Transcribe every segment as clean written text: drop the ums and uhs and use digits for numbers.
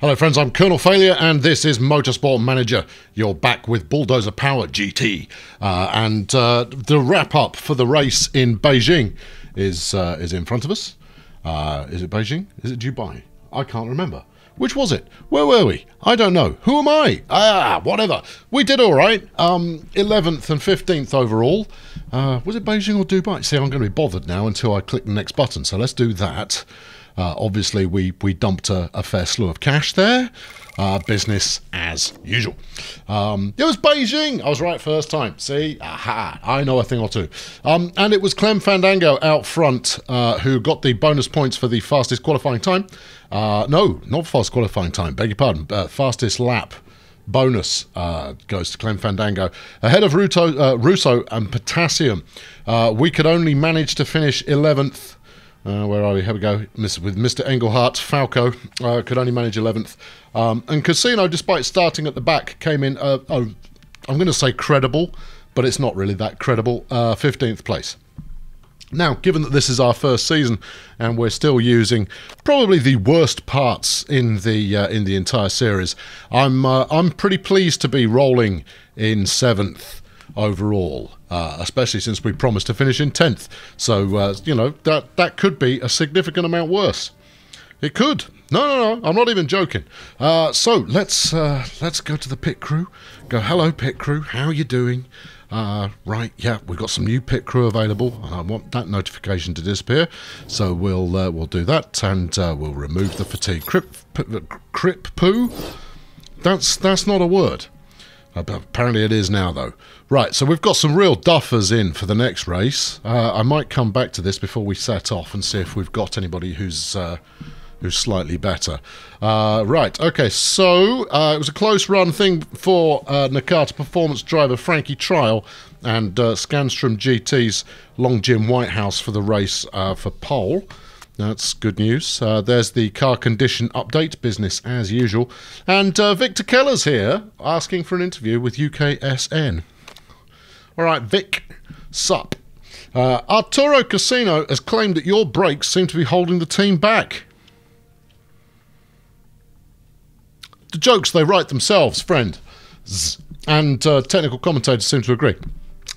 Hello friends, I'm Colonel Failure and this is Motorsport Manager. You're back with Bulldozer Power GT. The wrap up for the race in Beijing is in front of us. Is it Beijing? Is it Dubai? I can't remember. Which was it? Where were we? I don't know. Who am I? Whatever. We did all right. 11th and 15th overall. Was it Beijing or Dubai? See, I'm going to be bothered now until I click the next button. So let's do that. Obviously, we dumped a fair slew of cash there. Business as usual. It was Beijing. I was right first time. See? Aha. I know a thing or two. And it was Clem Fandango out front who got the bonus points for the fastest qualifying time. No, not fast qualifying time. Beg your pardon. Fastest lap bonus goes to Clem Fandango. Ahead of Russo and Potassium. We could only manage to finish 11th. Where are we? Here we go. With Mr. Engelhardt, Falco could only manage 11th. And Casino, despite starting at the back, came in, I'm going to say credible, but it's not really that credible, 15th place. Now, given that this is our first season and we're still using probably the worst parts in the entire series, I'm pretty pleased to be rolling in 7th overall, especially since we promised to finish in 10th. So, you know, that could be a significant amount worse. It could. No, I'm not even joking. So let's go to the pit crew. Go, hello, pit crew. How are you doing? Right, yeah, we've got some new pit crew available. I want that notification to disappear, so we'll do that, and we'll remove the fatigue. Crip poo? That's not a word. Apparently it is now, though. Right, so we've got some real duffers in for the next race. I might come back to this before we set off and see if we've got anybody who's slightly better. Right, okay, so it was a close run thing for Nakata Performance driver Frankie Trial and Scanstrom GT's Long Jim Whitehouse for the race for pole. That's good news. There's the car condition update, business as usual. And Victor Keller's here, asking for an interview with UKSN. All right, Vic, sup. Arturo Casino has claimed that your brakes seem to be holding the team back. The jokes, they write themselves, friend. And technical commentators seem to agree.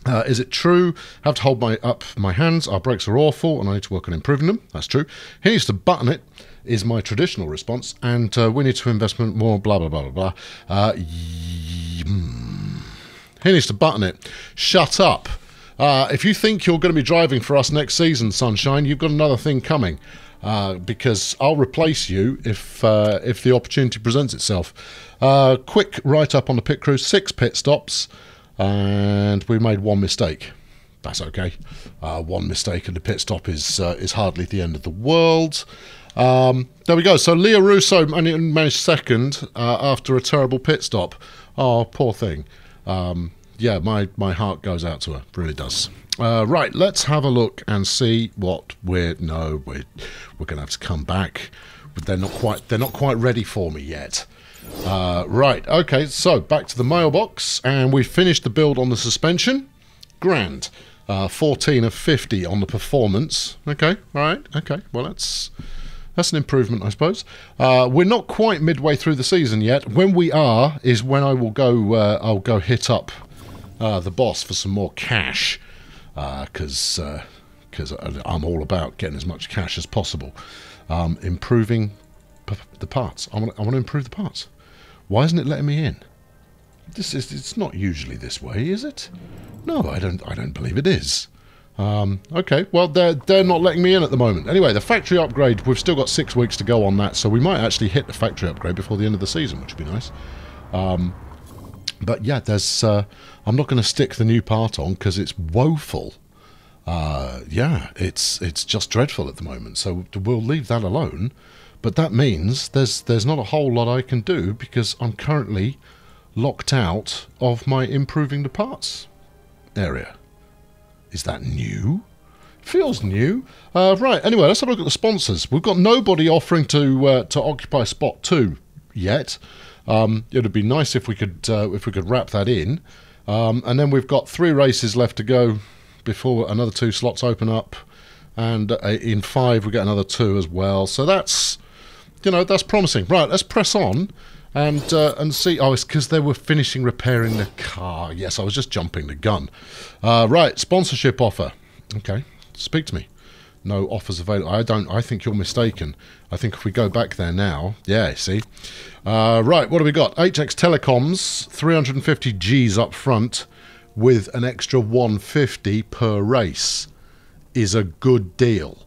Is it true? Have to hold up my hands. Our brakes are awful and I need to work on improving them. That's true. He needs to button it, is my traditional response. And we need to invest more, blah, blah, blah, blah, blah. He needs to button it. Shut up. If you think you're going to be driving for us next season, Sunshine, you've got another thing coming. Because I'll replace you if the opportunity presents itself. Quick write-up on the pit crew. 6 pit stops. And we made 1 mistake. That's okay. 1 mistake and the pit stop is hardly the end of the world. There we go. So Leah Russo managed second after a terrible pit stop. Oh, poor thing. Yeah, my heart goes out to her. Really does. Right, let's have a look and see what we're going to have to come back. But they're not quite ready for me yet. Right, okay, so back to the mailbox, and we finished the build on the suspension. Grand. 14 of 50 on the performance. Okay, all right, okay. Well, that's an improvement, I suppose. We're not quite midway through the season yet. When we are, is when I will go. I'll go hit up the boss for some more cash, because I'm all about getting as much cash as possible. Improving the parts. I want to improve the parts. Why isn't it letting me in? It's not usually this way, is it? No, I don't believe it is. Okay, well they're not letting me in at the moment. Anyway, the factory upgrade, we've still got 6 weeks to go on that, so we might actually hit the factory upgrade before the end of the season, which would be nice. But yeah, there's I'm not going to stick the new part on because it's woeful. Yeah, it's just dreadful at the moment, so we'll leave that alone. But that means there's not a whole lot I can do because I'm currently locked out of my improving the parts area. Is that new? Feels new. Right, anyway, let's have a look at the sponsors. We've got nobody offering to occupy spot 2 yet. It would be nice if we could wrap that in. And then we've got 3 races left to go before another 2 slots open up. And in 5 we get another 2 as well. So that's you know, that's promising. Right, let's press on and see. Oh, it's because they were finishing repairing the car. Yes, I was just jumping the gun. Right, sponsorship offer. Okay, speak to me. No offers available. I think you're mistaken. I think if we go back there now, yeah, see. Right, what do we got? HX Telecoms, 350 Gs up front with an extra 150 per race is a good deal.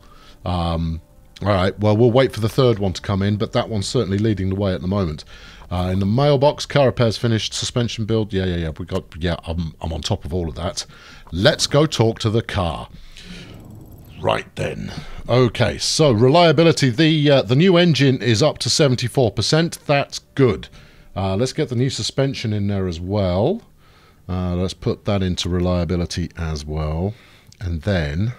All right, well, we'll wait for the third one to come in, but that one's certainly leading the way at the moment. In the mailbox, car repairs finished, suspension build. Yeah. We got. Yeah, I'm on top of all of that. Let's go talk to the car. Right then. Okay, so reliability. The new engine is up to 74%. That's good. Let's get the new suspension in there as well. Let's put that into reliability as well, and then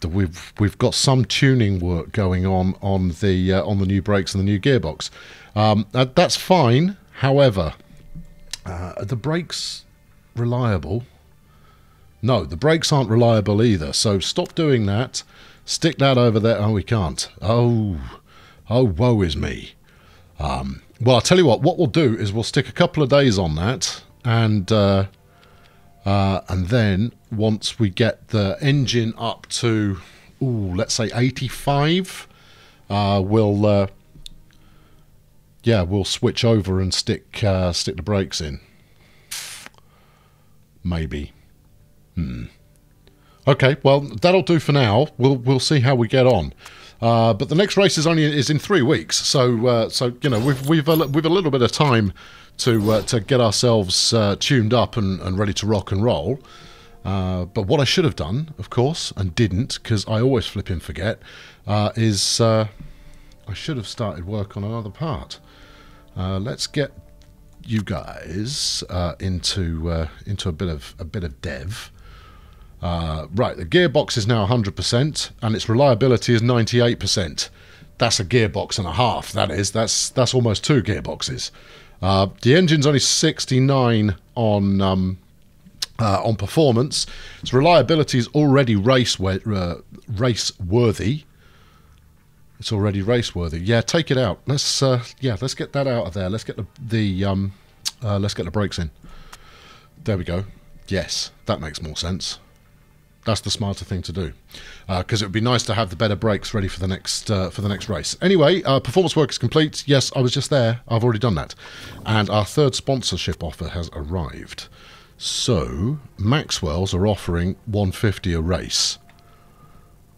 we've got some tuning work going on the new brakes and the new gearbox. That's fine. However, are the brakes reliable? No, the brakes aren't reliable either. So stop doing that. Stick that over there. Oh, we can't. Oh, woe is me. Well, I'll tell you what we'll do is we'll stick a couple of days on that, and then once we get the engine up to, let's say 85, we'll switch over and stick the brakes in. Maybe. Okay, well, that'll do for now. We'll see how we get on. But the next race is in 3 weeks, so you know we've a little bit of time to get ourselves tuned up and ready to rock and roll. But what I should have done, of course, and didn't, because I always flip and forget, is I should have started work on another part. Let's get you guys into a bit of dev. Right, the gearbox is now 100% and its reliability is 98%. That's a gearbox and a half. That's almost 2 gearboxes. The engine's only 69 on performance. Its reliability is already race worthy. It's already race worthy. Yeah, take it out. Let's get that out of there. Let's get the brakes in. There we go. Yes, that makes more sense. That's the smarter thing to do, because it would be nice to have the better brakes ready for the next race. Anyway, performance work is complete. Yes, I was just there. I've already done that, and our third sponsorship offer has arrived. So Maxwell's are offering 150 a race.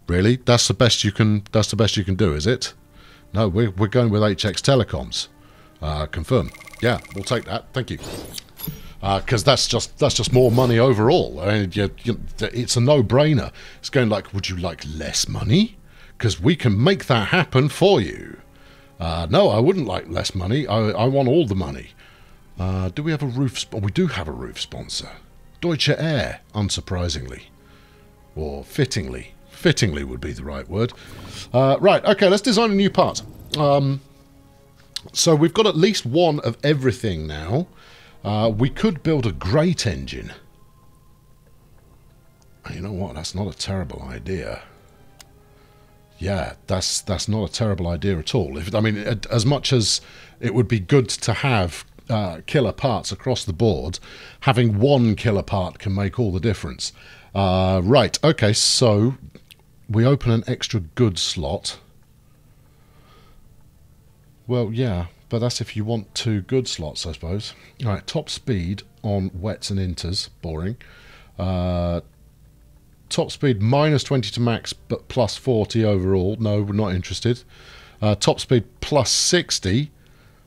Really? That's the best you can. That's the best you can do, is it? No, we're going with HX Telecoms. Confirm. Yeah, we'll take that. Thank you. Because that's just more money overall. I mean, it's a no-brainer. It's going like, would you like less money? Because we can make that happen for you. No, I wouldn't like less money. I want all the money. Do we have a roof? We do have a roof sponsor, Deutsche Air, unsurprisingly, or fittingly. Fittingly would be the right word. Right. Okay. Let's design a new part. So we've got at least one of everything now. We could build a great engine. You know what? That's not a terrible idea. Yeah, that's not a terrible idea at all. I mean, as much as it would be good to have killer parts across the board, having one killer part can make all the difference. Right. Okay. So we open an extra goods slot. Well, yeah. But that's if you want 2 good slots, I suppose. All right, top speed on wets and inters. Boring. Top speed minus 20 to max, but plus 40 overall. No, we're not interested. Top speed plus 60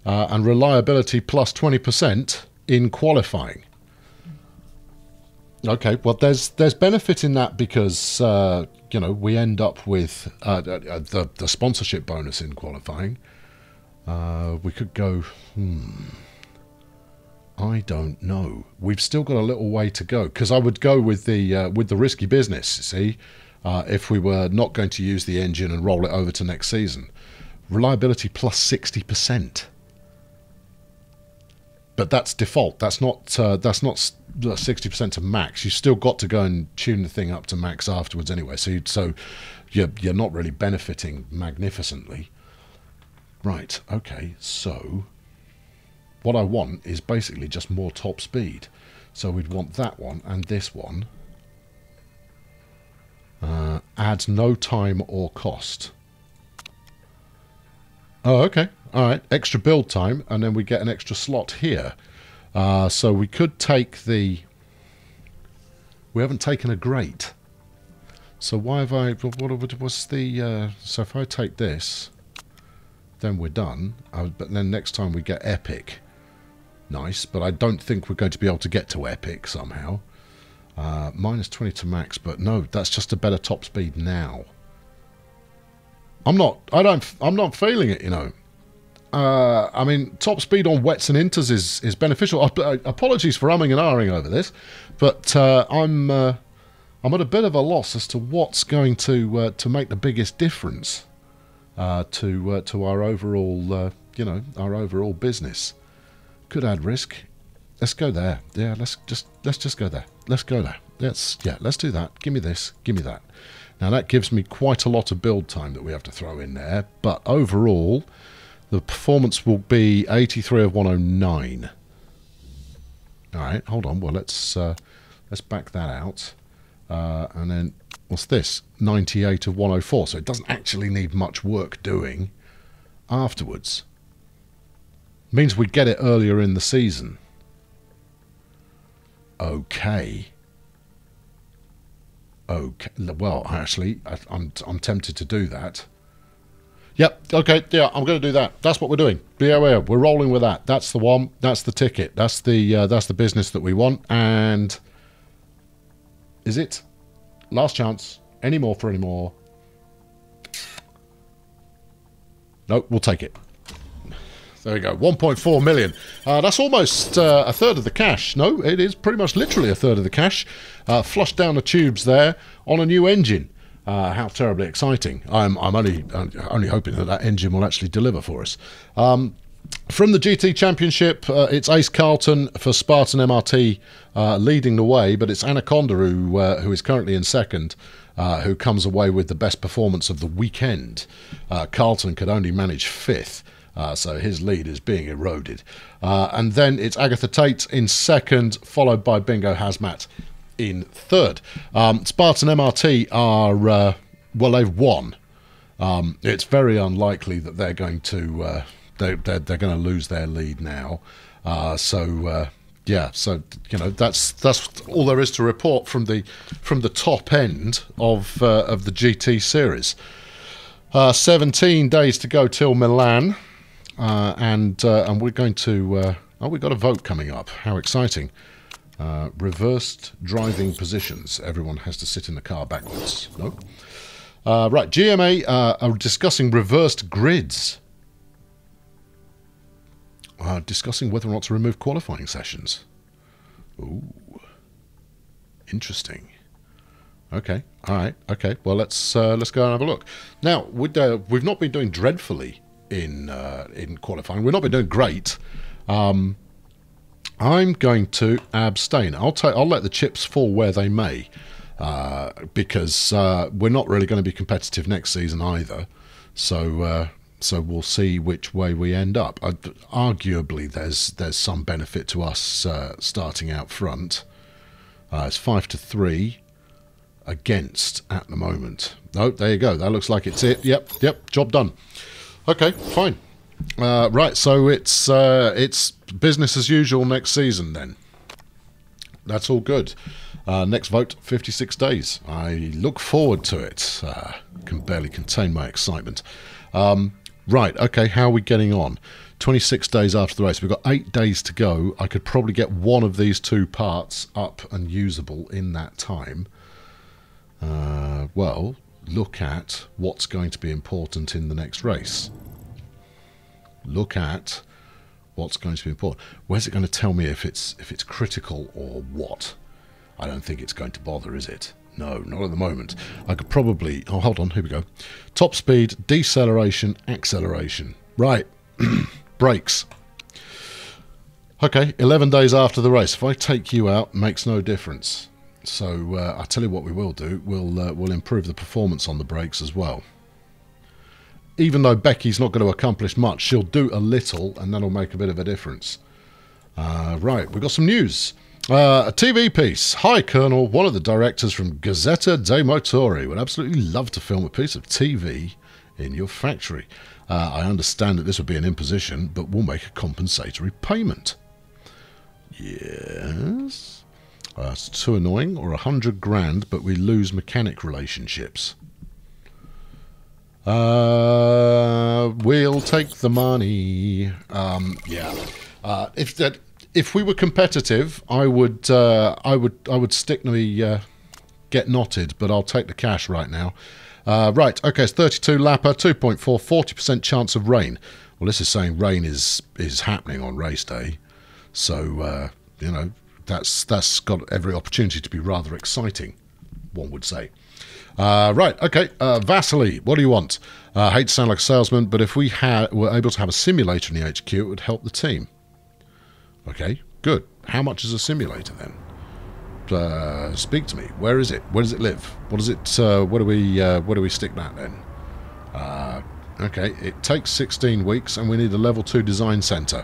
and reliability plus 20% in qualifying. Okay, well, there's benefit in that because you know, we end up with the sponsorship bonus in qualifying. We could go, I don't know. We've still got a little way to go, because I would go with the risky business, see, if we were not going to use the engine and roll it over to next season. Reliability plus 60%. But that's default. That's not 60% to max. You still got to go and tune the thing up to max afterwards anyway. So you're not really benefiting magnificently. Right, okay, so what I want is basically just more top speed. So we'd want that one and this one. Adds no time or cost. Oh, okay. All right. Extra build time, and then we get an extra slot here. So we could take the... We haven't taken a grate. So why have I... What's the... So if I take this, then we're done. But then next time we get epic. Nice, but I don't think we're going to be able to get to epic somehow. Minus 20 to max, but no, that's just a better top speed now. I'm not feeling it, you know. I mean, top speed on wets and inters is beneficial. Apologies for umming and ahhing over this, but I'm at a bit of a loss as to what's going to make the biggest difference to our overall, you know, our overall business. Could add risk. Let's go there. Yeah, let's just go there. Let's go there. Let's do that. Give me this. Give me that. Now that gives me quite a lot of build time that we have to throw in there, but overall the performance will be 83 of 109. All right, hold on. Well, let's back that out, and then what's this? 98 of 104. So it doesn't actually need much work doing afterwards. Means we get it earlier in the season. Okay. Okay. Well, actually, I'm tempted to do that. Yep. Okay. Yeah, I'm going to do that. That's what we're doing. Yeah, we're rolling with that. That's the one. That's the ticket. That's the business that we want. And is it last chance? Any more for any more? No, we'll take it. There we go, 1.4 million. That's almost a third of the cash. No, it is pretty much literally a third of the cash. Flushed down the tubes there on a new engine. How terribly exciting. I'm only hoping that engine will actually deliver for us. From the GT Championship, it's Ace Carlton for Spartan MRT leading the way, but it's Anaconda who is currently in second, who comes away with the best performance of the weekend. Carlton could only manage fifth. So his lead is being eroded. And then it's Agatha Tate in second, followed by Bingo Hazmat in third. Spartan MRT are, well, they've won. It's very unlikely that they're going to they're going to lose their lead now. Yeah, so you know that's all there is to report from the top end of the GT series. 17 days to go till Milan. And we're going to... oh, we've got a vote coming up. How exciting. Reversed driving positions. Everyone has to sit in the car backwards. No? Right, GMA are discussing reversed grids. Discussing whether or not to remove qualifying sessions. Ooh. Interesting. Okay, all right, okay. Well, let's go and have a look. Now, we've not been doing dreadfully in qualifying. We've not been doing great. I'm going to abstain. I'll let the chips fall where they may, because we're not really going to be competitive next season either. So we'll see which way we end up. Arguably, there's some benefit to us starting out front. It's 5-3 against at the moment. Oh, there you go. That looks like it's it. Yep. Job done. Okay, fine. Right, so it's business as usual next season then. That's all good. Next vote, 56 days. I look forward to it. Can barely contain my excitement. Right, okay, how are we getting on? 26 days after the race. We've got 8 days to go. I could probably get one of these two parts up and usable in that time. Well, look at what's going to be important in the next race. Look at what's going to be important. Where's it going to tell me if it's critical or what? I don't think it's going to bother, is it? No, not at the moment. I could probably... Oh, hold on. Here we go. Top speed, deceleration, acceleration. Right. Brakes. Okay, 11 days after the race. If I take you out, makes no difference. So I'll tell you what we will do. We'll improve the performance on the brakes as well. even though Becky's not going to accomplish much, she'll do a little, and that'll make a bit of a difference. Right, we've got some news. A TV piece. Hi, Colonel. One of the directors from Gazzetta dei Motori would absolutely love to film a piece of TV in your factory. I understand that this would be an imposition, but we'll make a compensatory payment. Yes. It's too annoying, or 100 grand, but we lose mechanic relationships. We'll take the money. Yeah. If we were competitive, I would stick me get knotted, but I'll take the cash right now. Right. Okay. It's 32 lapper, 2.4, 40% chance of rain. Well, this is saying rain is happening on race day, so you know. That's got every opportunity to be rather exciting, one would say. Right, okay, Vasily, what do you want? I hate to sound like a salesman, but if we were able to have a simulator in the HQ, it would help the team. Okay, good. How much is a simulator then? Speak to me. Where is it? Where does it live? What is it? Where do we stick that then? Okay, it takes 16 weeks, and we need a level 2 design centre.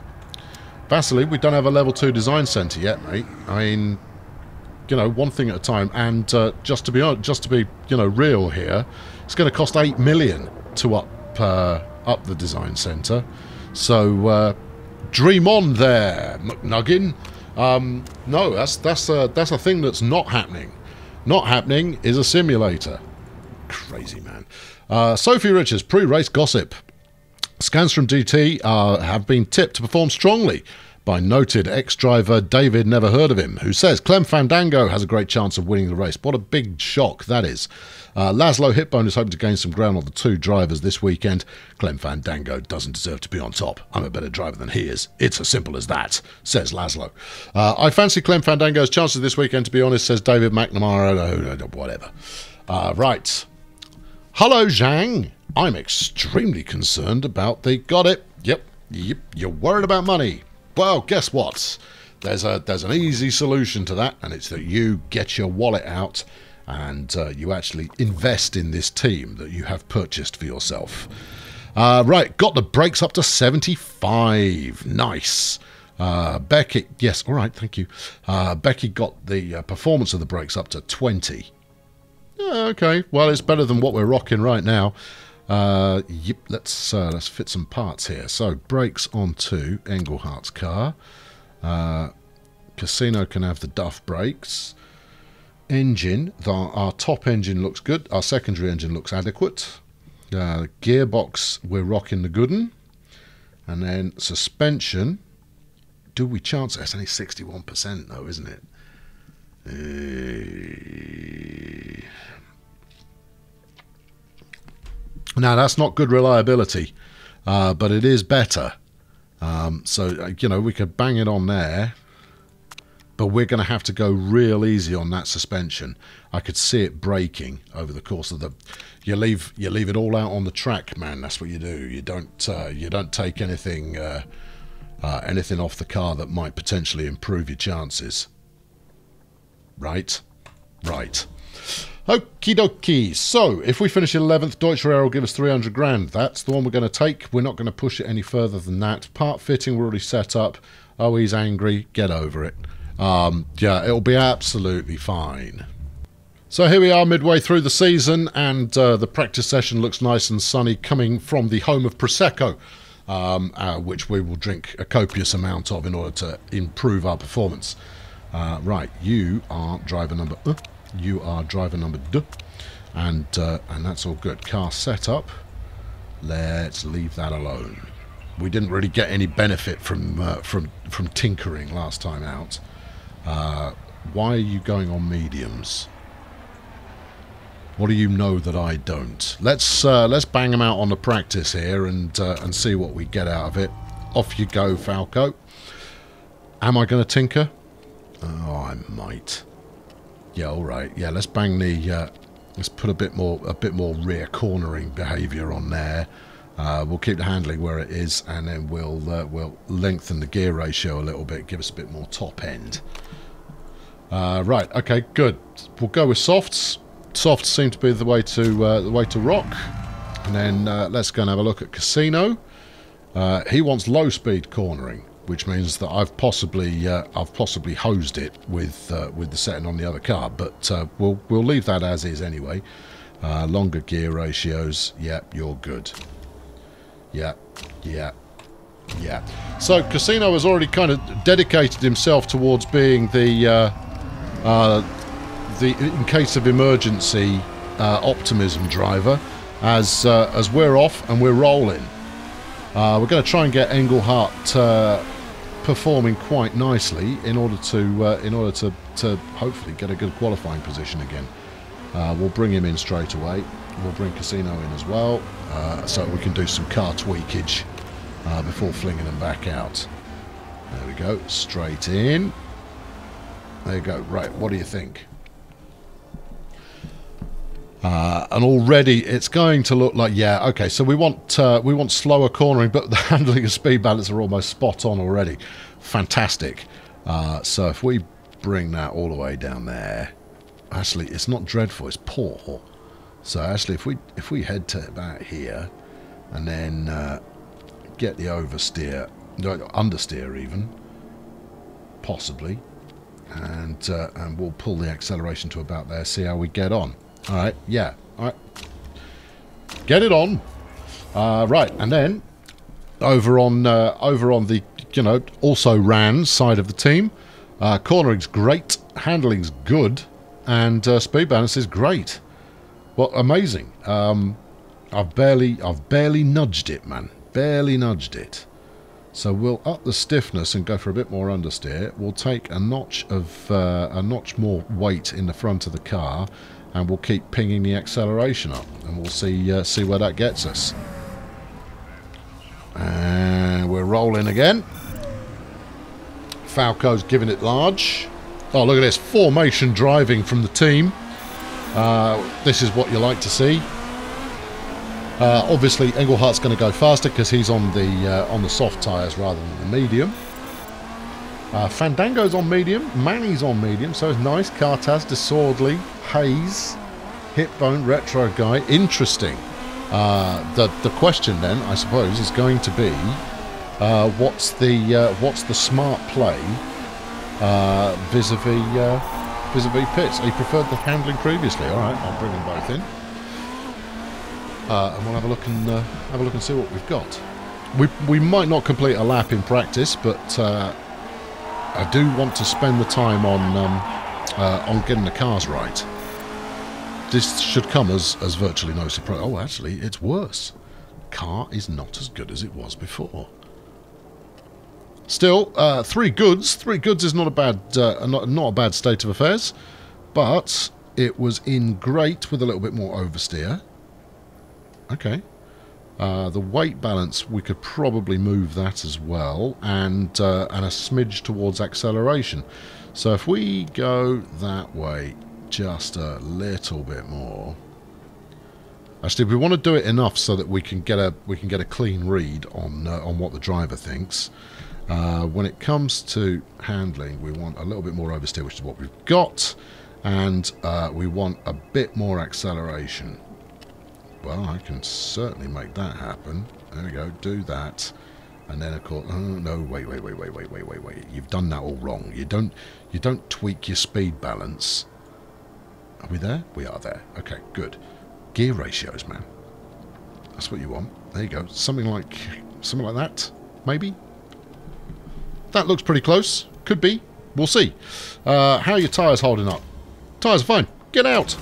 Vasily, we don't have a level 2 design centre yet, mate. I mean, you know, one thing at a time. And just to be you know, real here, it's going to cost 8 million to up the design centre. So dream on there, McNuggin. No, that's a thing that's not happening. Not happening is a simulator. Crazy man. Sophie Richards, pre-race gossip. Scans from GT have been tipped to perform strongly by noted ex-driver David Never Heard of Him, who says Clem Fandango has a great chance of winning the race. What a big shock that is. Laszlo Hitbone is hoping to gain some ground on the 2 drivers this weekend. Clem Fandango doesn't deserve to be on top. I'm a better driver than he is. It's as simple as that, says Laszlo. I fancy Clem Fandango's chances this weekend, to be honest, says David McNamara. Whatever. Right. Hello, Zhang. I'm extremely concerned about the... Got it. Yep. You're worried about money. Well, guess what? There's an easy solution to that, and it's that you get your wallet out and you actually invest in this team that you have purchased for yourself. Right, got the brakes up to 75. Nice. Becky... Yes, all right, thank you. Becky got the performance of the brakes up to 20. Okay, well, it's better than what we're rocking right now. Yep, let's fit some parts here. So, brakes onto Englehart's car. Casino can have the Duff brakes. Engine, our top engine looks good. Our secondary engine looks adequate. Gearbox, we're rocking the good one. And then suspension. Do we chance it? It's only 61% though, isn't it? Now, that's not good reliability, but it is better. So, you know, we could bang it on there, but we're going to have to go real easy on that suspension. I could see it breaking over the course of the... You leave it all out on the track, man. That's what you do. You don't take anything off the car that might potentially improve your chances. Right? Right. Okie dokie. So, if we finish 11th, Deutsche Air will give us 300 grand. That's the one we're going to take. We're not going to push it any further than that. Part fitting we're already set up. Oh, he's angry. Get over it. Yeah, it'll be absolutely fine. So here we are midway through the season, and the practice session looks nice and sunny, coming from the home of Prosecco, which we will drink a copious amount of in order to improve our performance. Right, you are driver number... You are driver number 2, and that's all good. Car setup. Let's leave that alone. We didn't really get any benefit from tinkering last time out. Why are you going on mediums? What do you know that I don't? Let's bang them out on the practice here and see what we get out of it. Off you go, Falco. Am I going to tinker? Oh, I might. Yeah, all right. Yeah, let's bang the. Let's put a bit more rear cornering behaviour on there. We'll keep the handling where it is, and then we'll lengthen the gear ratio a little bit, give us a bit more top end. Right. Okay. Good. We'll go with softs. Softs seem to be the way to rock. And then let's go and have a look at Casino. He wants low speed cornering, which means that I've possibly hosed it with the setting on the other car, but we'll leave that as is anyway. Longer gear ratios. Yep, you're good. Yep. So Casino has already kind of dedicated himself towards being the in case of emergency optimism driver, as we're off and we're rolling. We're going to try and get Engelhardt performing quite nicely in order to hopefully get a good qualifying position again. We'll bring him in straight away. We'll bring Casino in as well, so we can do some car tweakage before flinging them back out. There we go, straight in. There you go. Right, what do you think? And already it's going to look like, yeah, okay, so we want slower cornering, but the handling and speed balance are almost spot on already. Fantastic. So if we bring that all the way down there, actually it's not dreadful, it's poor. So actually if we head to about here and then get the oversteer, no, understeer even, possibly, and we'll pull the acceleration to about there, see how we get on. Alright, yeah, alright. Get it on. Right, and then over on the, you know, also ran side of the team, cornering's great, handling's good, and speed balance is great. Well, amazing. I've barely nudged it, man. Barely nudged it. So we'll up the stiffness and go for a bit more understeer. We'll take a notch more weight in the front of the car, and we'll keep pinging the acceleration up, and we'll see where that gets us. And we're rolling again. Falco's giving it large. Oh, look at this formation driving from the team. This is what you like to see. Obviously, Engelhardt's going to go faster because he's on the soft tyres rather than the medium. Fandango's on medium, Manny's on medium, so it's nice. Cartaz, Disorderly, Hayes, Hipbone, Retro Guy. Interesting. The question then, I suppose, is going to be what's the smart play vis-a-vis Pitts? He preferred the handling previously. All right, I'll bring them both in. And we'll have a look and see what we've got. We might not complete a lap in practice, but I do want to spend the time on getting the cars right. This should come as virtually no surprise. Oh, actually, it's worse. Car is not as good as it was before. Still, three goods. Three goods is not a bad state of affairs, but it was in great with a little bit more oversteer. Okay. The weight balance, we could probably move that as well, and a smidge towards acceleration. So if we go that way just a little bit more. Actually, we want to do it enough so that we can get a clean read on what the driver thinks. When it comes to handling, we want a little bit more oversteer, which is what we've got, and we want a bit more acceleration. Well, I can certainly make that happen. There we go, do that. And then of course, oh no, wait. You've done that all wrong. You don't tweak your speed balance. Are we there? We are there. Okay, good. Gear ratios, man. That's what you want. There you go. Something like that, maybe? That looks pretty close. Could be. We'll see. How are your tyres holding up? Tyres are fine. Get out!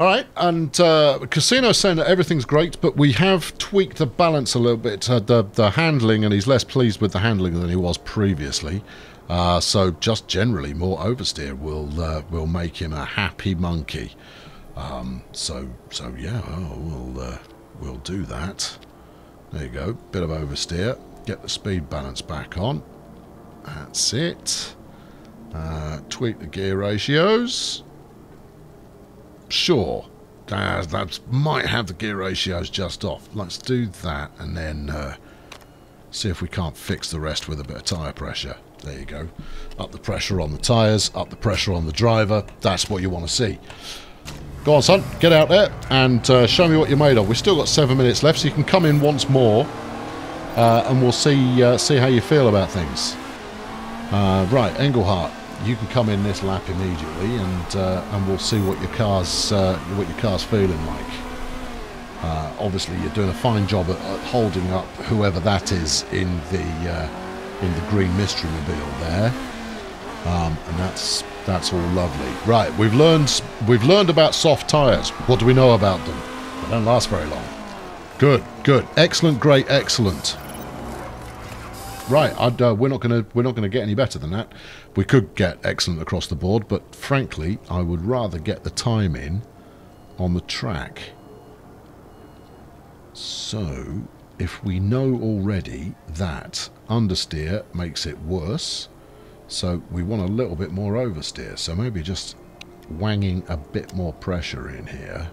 Alright, and Casino's saying that everything's great, but we have tweaked the balance a little bit, the handling, and he's less pleased with the handling than he was previously. So just generally more oversteer will make him a happy monkey. So yeah, we'll do that. There you go, bit of oversteer, get the speed balance back on. That's it. Tweak the gear ratios. Sure, that might have the gear ratios just off. Let's do that and then see if we can't fix the rest with a bit of tyre pressure. There you go. Up the pressure on the tyres, up the pressure on the driver. That's what you want to see. Go on, son. Get out there and show me what you're made of. We've still got 7 minutes left, so you can come in once more, and we'll see how you feel about things. Right, Engelhardt, you can come in this lap immediately, and we'll see what your car's feeling like. Obviously, you're doing a fine job at holding up whoever that is in the green mystery mobile there, and that's all lovely. Right, we've learned about soft tyres. What do we know about them? They don't last very long. Good, excellent, great, excellent. Right, we're not gonna get any better than that. We could get excellent across the board, but frankly, I would rather get the time in on the track. So, if we know already that understeer makes it worse, so we want a little bit more oversteer, so maybe just wanging a bit more pressure in here.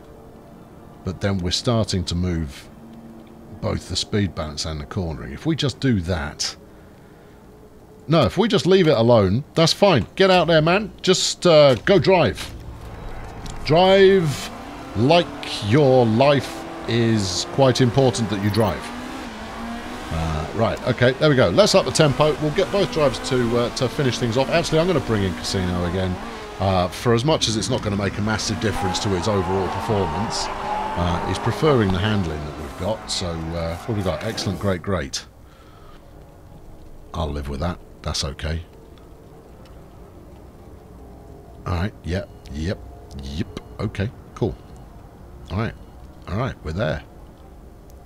But then we're starting to move both the speed balance and the cornering. If we just do that... No, if we just leave it alone, that's fine. Get out there, man. Just go drive. Drive like your life is quite important that you drive. Right, okay, there we go. Let's up the tempo. We'll get both drivers to finish things off. Actually, I'm going to bring in Casino again. For as much as it's not going to make a massive difference to his overall performance, he's preferring the handling that we've got. So, what have we got? Excellent, great, great. I'll live with that. That's okay. Alright, yep. Okay, cool. Alright, we're there.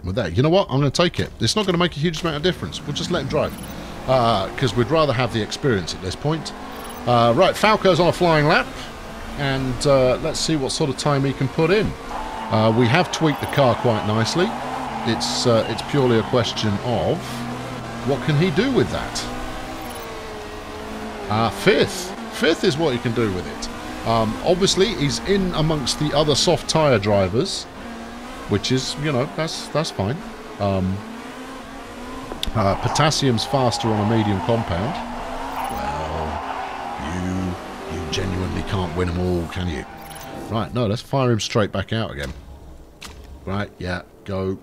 You know what? I'm going to take it. It's not going to make a huge amount of difference. We'll just let him drive. Because we'd rather have the experience at this point. Right, Falco's on a flying lap. And let's see what sort of time he can put in. We have tweaked the car quite nicely. It's purely a question of what can he do with that. Fifth is what he can do with it. Obviously, he's in amongst the other soft tyre drivers, which is, you know, that's fine. Potassium's faster on a medium compound. Well, you genuinely can't win them all, can you? Right, no, let's fire him straight back out again. Right, yeah, go.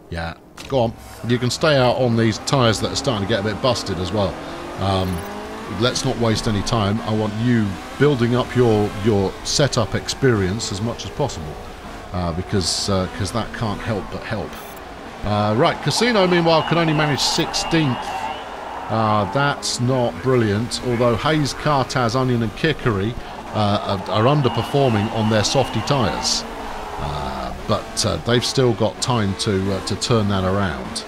Yeah, go on. You can stay out on these tyres that are starting to get a bit busted as well. Let's not waste any time. I want you building up your setup experience as much as possible, because that can't help but help. Right, Casino meanwhile can only manage 16th. That's not brilliant. Although Hayes, Cartaz, Onion, and Kickery are underperforming on their softy tyres, but they've still got time to turn that around.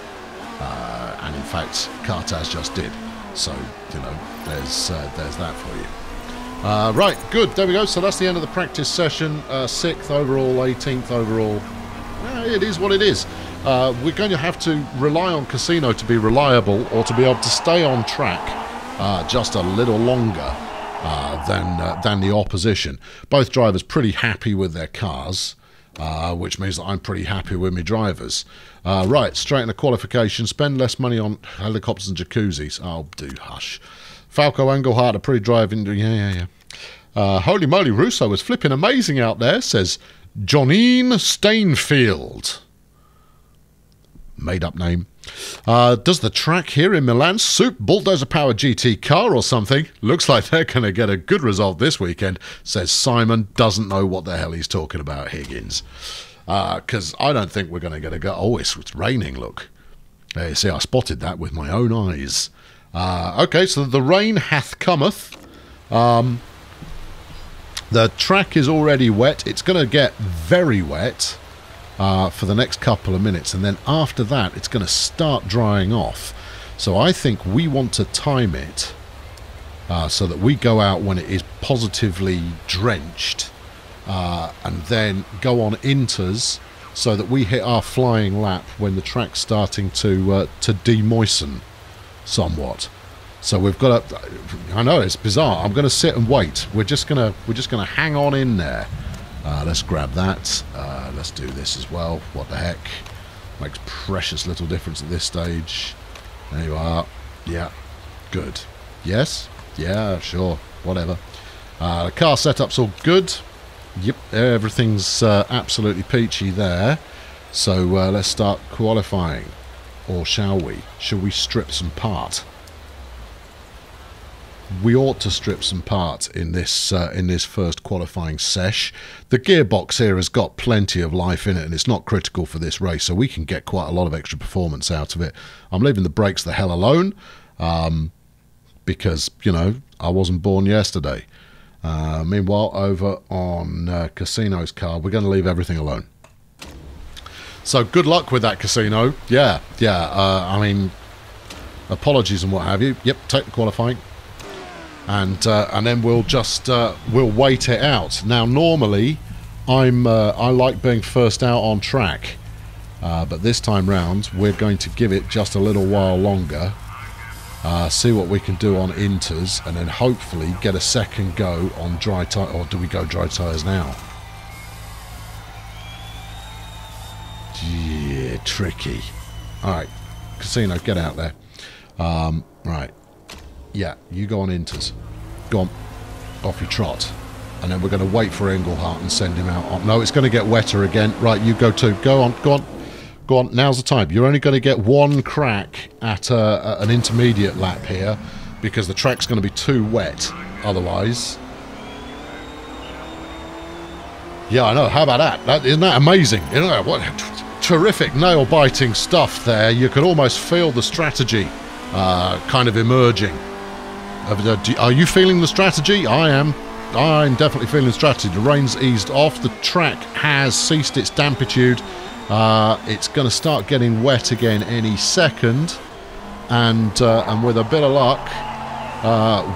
And in fact, Cartaz just did. So, you know, there's that for you. Right, good, there we go. So that's the end of the practice session. 6th overall, 18th overall. It is what it is. We're going to have to rely on Casino to be reliable, or to be able to stay on track just a little longer than the opposition. Both drivers pretty happy with their cars, which means that I'm pretty happy with my drivers. Right, straight into qualification. Spend less money on helicopters and jacuzzis. Oh, do hush. Falco Engelhardt, a pretty driving... Yeah. Holy moly, Russo was flipping amazing out there, says Johnine Stainfield. Made up name. Does the track here in Milan suit Bulldozer Power GT car or something? Looks like they're going to get a good result this weekend, says Simon. Doesn't know what the hell he's talking about, Higgins. Because I don't think we're going to get a go. Oh, it's raining, look. You see, I spotted that with my own eyes. Okay, so the rain hath cometh. The track is already wet. It's going to get very wet for the next couple of minutes, and then after that it's going to start drying off. So I think we want to time it so that we go out when it is positively drenched, and then go on inters so that we hit our flying lap when the track's starting to demoisten somewhat. So we've got to... I know, it's bizarre. I'm going to sit and wait. We're just going to hang on in there. Let's grab that. Let's do this as well. What the heck? Makes precious little difference at this stage. There you are. Yeah. Good. Yes? Yeah, sure. Whatever. The car setup's all good. Yep, everything's absolutely peachy there. So let's start qualifying. Or shall we? Shall we strip some part? We ought to strip some part in this first qualifying sesh. The gearbox here has got plenty of life in it, and it's not critical for this race, so we can get quite a lot of extra performance out of it. I'm leaving the brakes the hell alone, because, you know, I wasn't born yesterday. Meanwhile, over on Casino's car, we're going to leave everything alone. So good luck with that, Casino. Yeah. I mean, apologies and what have you. Yep, take the qualifying. And then we'll just we'll wait it out. Now, normally, I like being first out on track, but this time round we're going to give it just a little while longer. See what we can do on inters, and then hopefully get a second go on dry tyre. Or do we go dry tyres now? Yeah, tricky. All right, Casino, get out there. Right. Yeah, you go on inters. Go on. Off you trot. And then we're going to wait for Engelhardt and send him out. No, it's going to get wetter again. Right, you go too. Go on, go on. Go on, now's the time. You're only going to get one crack at an intermediate lap here, because the track's going to be too wet otherwise. Yeah, I know. How about that? Isn't that amazing? You know, what terrific nail-biting stuff there. You could almost feel the strategy kind of emerging. Are you feeling the strategy? I am. I'm definitely feeling the strategy. The rain's eased off. The track has ceased its dampitude. It's going to start getting wet again any second. And with a bit of luck,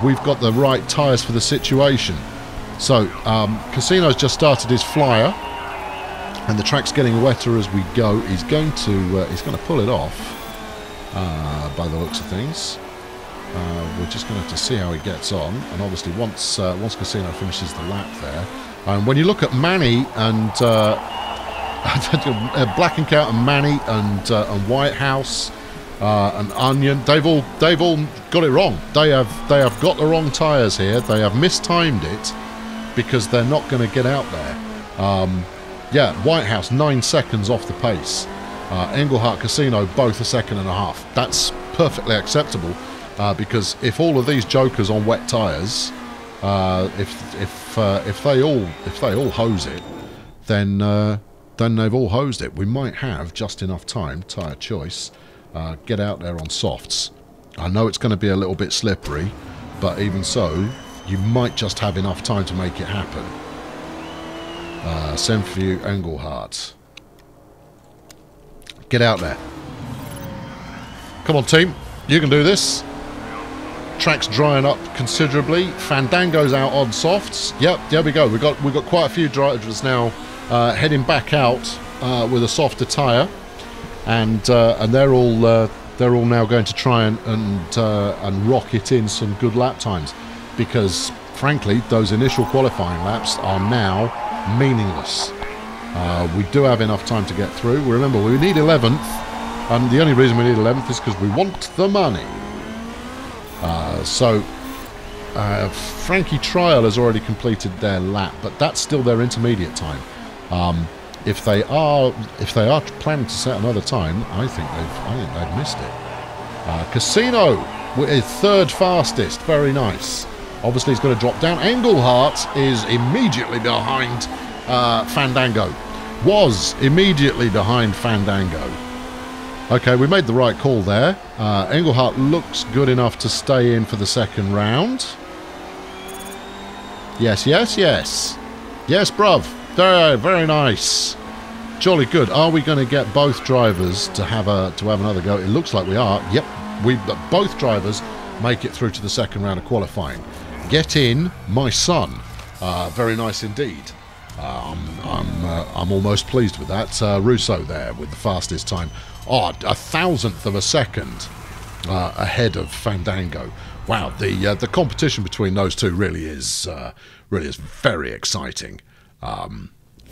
we've got the right tyres for the situation. So, Casino's just started his flyer, and the track's getting wetter as we go. He's going to pull it off, by the looks of things. We're just going to have to see how he gets on, and obviously once Casino finishes the lap there, and when you look at Manny and Black and Count and Manny and Whitehouse and Onion, they've all got it wrong. They have got the wrong tyres here. They have mistimed it because they're not going to get out there. Yeah, Whitehouse 9 seconds off the pace. Engelhardt, Casino both a second and a half. That's perfectly acceptable. Because if all of these jokers on wet tyres, if they all hose it, then they've all hosed it. We might have just enough time. Tyre choice. Get out there on softs. I know it's going to be a little bit slippery, but even so, you might just have enough time to make it happen. Send for you, Engelhardt. Get out there. Come on, team. You can do this. Track's drying up considerably. Fandango's out on softs. Yep, there we go. We've got quite a few drivers now heading back out with a softer tyre, and they're all now going to try and rocket in some good lap times, because frankly those initial qualifying laps are now meaningless. We do have enough time to get through. Remember, we need 11th, and the only reason we need 11th is because we want the money. Frankie Trial has already completed their lap, but that's still their intermediate time. If they are planning to set another time, I think they've missed it. Casino is third fastest, very nice. Obviously, he's going to drop down. Engelhardt is immediately behind Fandango. Was immediately behind Fandango. Okay, we made the right call there. Engelhardt looks good enough to stay in for the second round. Yes, yes, yes. Yes, bruv. Very, very nice. Jolly good. Are we going to get both drivers to have another go? It looks like we are. Yep, both drivers make it through to the second round of qualifying. Get in, my son. Very nice indeed. I'm almost pleased with that. Russo there with the fastest time. Oh, 1,000th of a second ahead of Fandango. Wow, the competition between those two really is very exciting.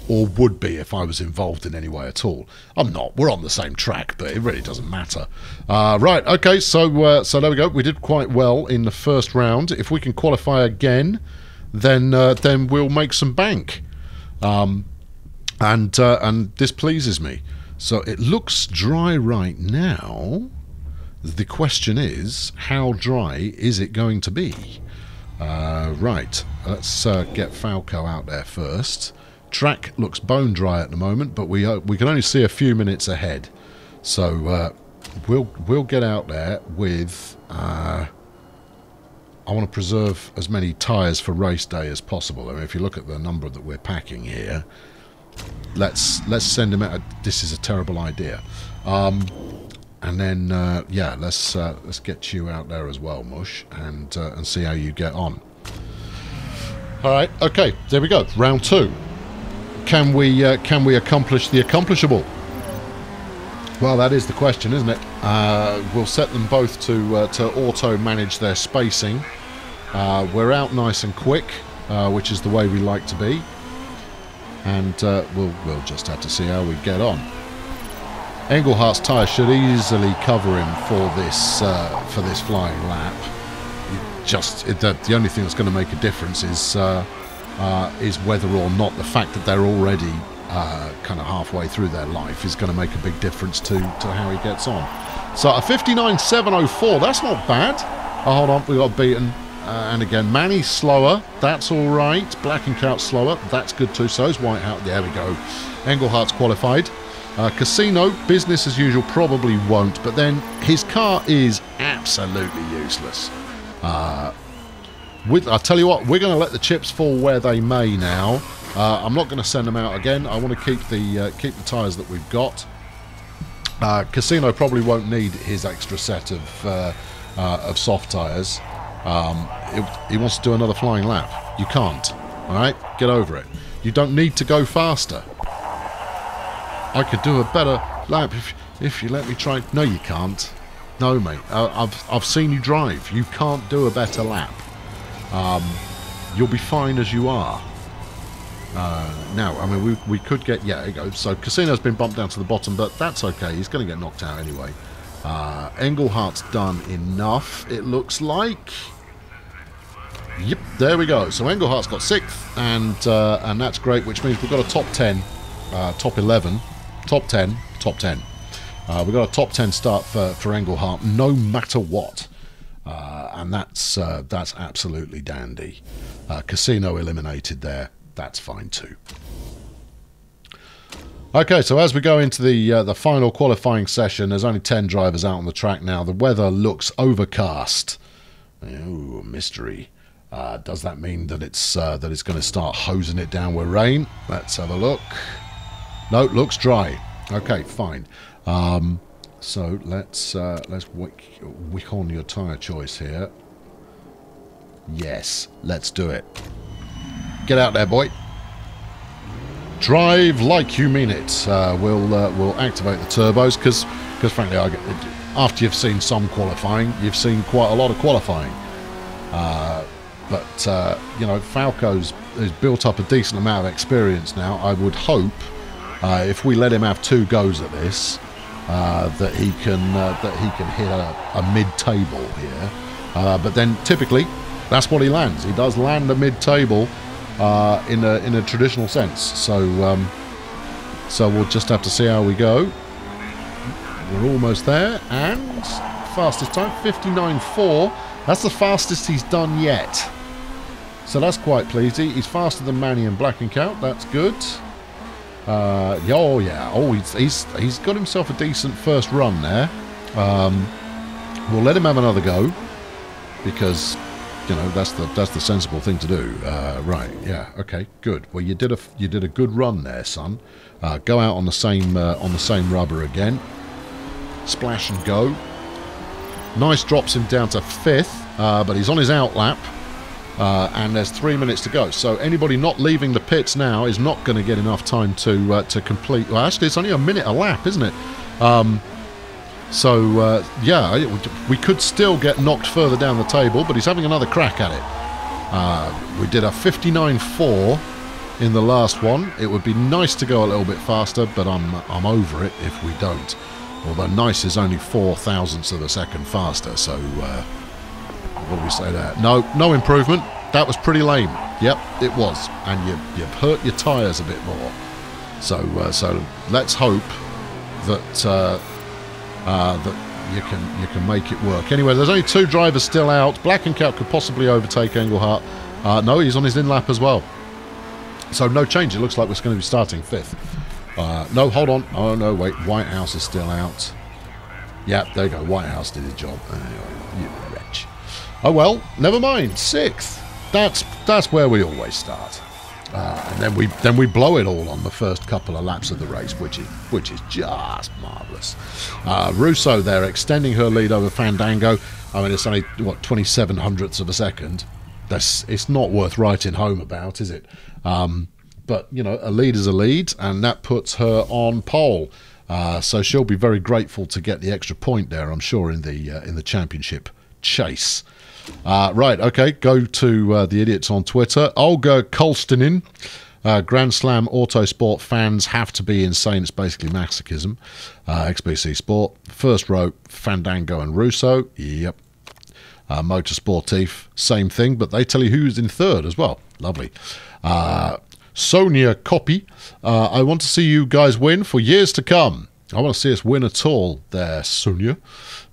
Or would be if I was involved in any way at all. I'm not. We're on the same track, but it really doesn't matter. Right, okay, so there we go. We did quite well in the first round. If we can qualify again, then we'll make some bank. And this pleases me. So it looks dry right now. The question is, how dry is it going to be? Right, let's get Falco out there first. Track looks bone dry at the moment, but we can only see a few minutes ahead. So we'll get out there with. I want to preserve as many tyres for race day as possible. I mean, if you look at the number that we're packing here, let's send him out. This is a terrible idea. And then, yeah, let's get you out there as well, Mush, and see how you get on. All right, okay, there we go. Round 2. Can we accomplish the accomplishable? Well, that is the question, isn't it? We'll set them both to auto manage their spacing. We're out nice and quick, which is the way we like to be, and we'll just have to see how we get on. Englehart's tyre should easily cover him for this flying lap. The only thing that's going to make a difference is whether or not the fact that they're already kind of halfway through their life is going to make a big difference to how he gets on. So a 59.704, that's not bad. Oh, hold on, we got beaten. And again, Manny's slower. That's all right. Blackenkout's slower. That's good too. So is Whitehouse. There we go. Englehart's qualified. Casino, business as usual, probably won't, but then his car is absolutely useless. I'll tell you what, we're going to let the chips fall where they may now. I'm not going to send them out again. I want to keep the tyres that we've got. Casino probably won't need his extra set of soft tyres. He wants to do another flying lap. You can't. All right, get over it. You don't need to go faster. I could do a better lap if you let me try. No, you can't. No, mate. I've seen you drive. You can't do a better lap. You'll be fine as you are. Now, I mean, we could get... Yeah, there you go. So Casino's been bumped down to the bottom, but that's okay. He's going to get knocked out anyway. Englehart's done enough, it looks like. Yep, there we go. So Englehart's got 6th, and that's great, which means we've got a top 10, top 11, top 10, top 10. We've got a top 10 start for Englehart, no matter what. And that's absolutely dandy. Casino eliminated there. That's fine too. Okay, so as we go into the final qualifying session, there's only 10 drivers out on the track now. The weather looks overcast. Ooh, mystery. Does that mean that it's going to start hosing it down with rain? Let's have a look. No, it looks dry. Okay, fine. So let's wick on your tyre choice here. Yes, let's do it. Get out there, boy. Drive like you mean it. We'll activate the turbos because frankly, after you've seen some qualifying, you've seen quite a lot of qualifying. But you know, Falco's has built up a decent amount of experience now. I would hope if we let him have 2 goes at this, that he can hit a mid-table here. But then typically, that's what he lands. He does land a mid-table. In a traditional sense, so we'll just have to see how we go. We're almost there, and fastest time 59.4. That's the fastest he's done yet, so that's quite pleasing. He's faster than Manny and Blackenkout. That's good. Oh yeah, oh he's got himself a decent first run there. We'll let him have another go because, you know, that's the sensible thing to do. Right, yeah, okay, good. Well, you did a good run there, son. Go out on the same rubber again. Splash and go. Nice, drops him down to 5th, but he's on his out lap, and there's 3 minutes to go. So anybody not leaving the pits now is not going to get enough time to complete. Well, actually, it's only a minute a lap, isn't it? So, yeah, we could still get knocked further down the table, but he's having another crack at it. We did a 59.4 in the last one. It would be nice to go a little bit faster, but I'm over it if we don't. Although nice is only 4 thousandths of a second faster, so what do we say there? No improvement. That was pretty lame. Yep, it was. And you've hurt your tyres a bit more. So let's hope that that you can make it work. Anyway, there's only 2 drivers still out. Blackenkout could possibly overtake Engelhardt. No, he's on his in-lap as well. So no change. It looks like we're going to be starting 5th. No, hold on. Oh, no, wait. Whitehouse is still out. Yep, there you go. Whitehouse did his job. Anyway, you wretch. Oh, well, never mind. 6th. That's where we always start. And then we blow it all on the first couple of laps of the race, which is just marvellous. Russo there extending her lead over Fandango. I mean, it's only, what, 27 hundredths of a second. It's not worth writing home about, is it? But, you know, a lead is a lead, and that puts her on pole. So she'll be very grateful to get the extra point there, I'm sure, in the championship chase. Right, okay, go to the idiots on Twitter. Olga Kolstinin, Grand Slam Autosport fans have to be insane. It's basically masochism. XBC Sport, first row, Fandango and Russo. Yep. Motorsportif, same thing, but they tell you who's in 3rd as well. Lovely. Sonia Copy, I want to see you guys win for years to come. I want to see us win at all there, Sonia.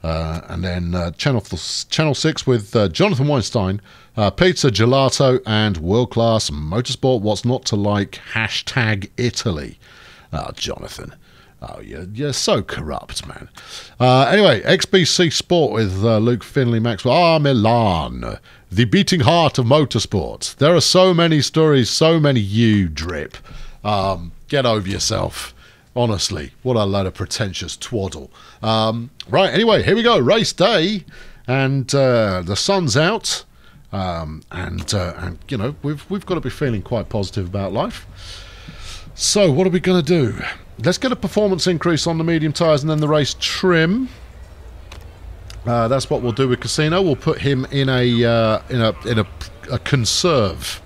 And then Channel 6 with Jonathan Weinstein, Pizza Gelato, and World Class Motorsport. What's not to like? Hashtag Italy. Oh, Jonathan. Oh, you're so corrupt, man. Anyway, XBC Sport with Luke Finley Maxwell. Milan, the beating heart of motorsport. There are so many stories, so many you drip. Get over yourself. Honestly, what a load of pretentious twaddle. Right, anyway, here we go. Race day. And the sun's out. And you know, we've got to be feeling quite positive about life. So, what are we going to do? Let's get a performance increase on the medium tyres and then the race trim. That's what we'll do with Casino. We'll put him in a conserve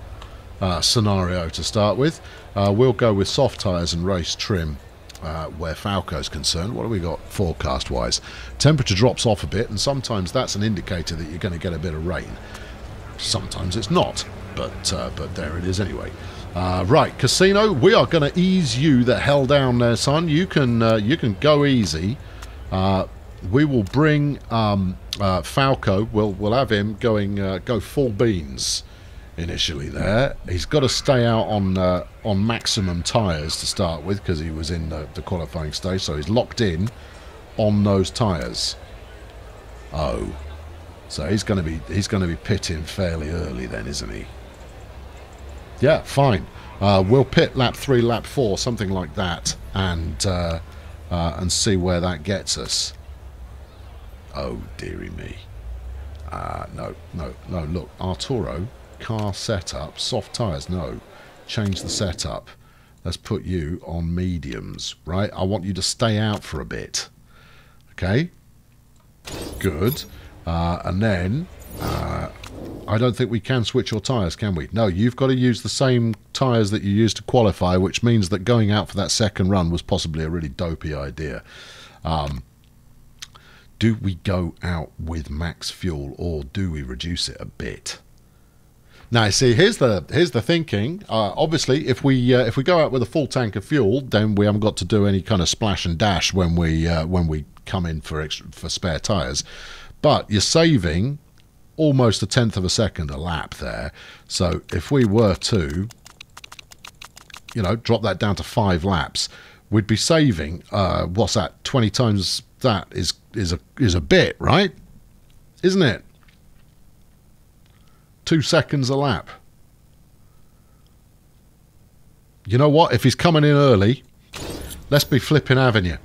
scenario to start with. We'll go with soft tyres and race trim where Falco's concerned. What have we got forecast-wise? Temperature drops off a bit, and sometimes that's an indicator that you're going to get a bit of rain. Sometimes it's not, but there it is anyway. Right, Casino, we are going to ease you the hell down there, son. You can go easy. We will bring Falco. We'll have him go full beans initially there. He's got to stay out on maximum tyres to start with because he was in the qualifying stage, so he's locked in on those tyres. Oh, so he's going to be pitting fairly early then, isn't he? Yeah, fine. We'll pit lap 3, lap 4, something like that, and see where that gets us. Oh, dearie me. No. Look, Arturo, car setup, soft tyres. No, change the setup. Let's put you on mediums, right? I want you to stay out for a bit. Okay. Good. And then. I don't think we can switch your tyres, can we? No, you've got to use the same tyres that you used to qualify, which means that going out for that second run was possibly a really dopey idea. Do we go out with max fuel, or do we reduce it a bit? Now, see, here's the thinking. Obviously, if we go out with a full tank of fuel, then we haven't got to do any kind of splash and dash when we come in for spare tyres. But you're saving almost 1/10 of a second a lap there. So if we were to, drop that down to 5 laps, we'd be saving, what's that, 20 times that is a bit, right? Isn't it? 2 seconds a lap. You know what? If he's coming in early, let's be flipping avenue.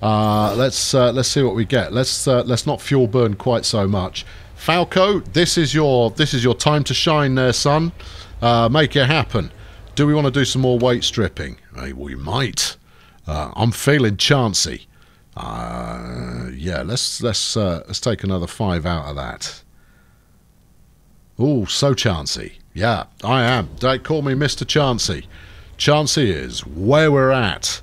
Let's see what we get. Let's not fuel burn quite so much. Falco, this is your time to shine there, son. Make it happen. Do we want to do some more weight stripping? We might. I'm feeling chancy. Yeah, let's take another 5 out of that. Oh, so chancy. Yeah, I am. Don't call me Mr. Chancy. Chancy is where we're at.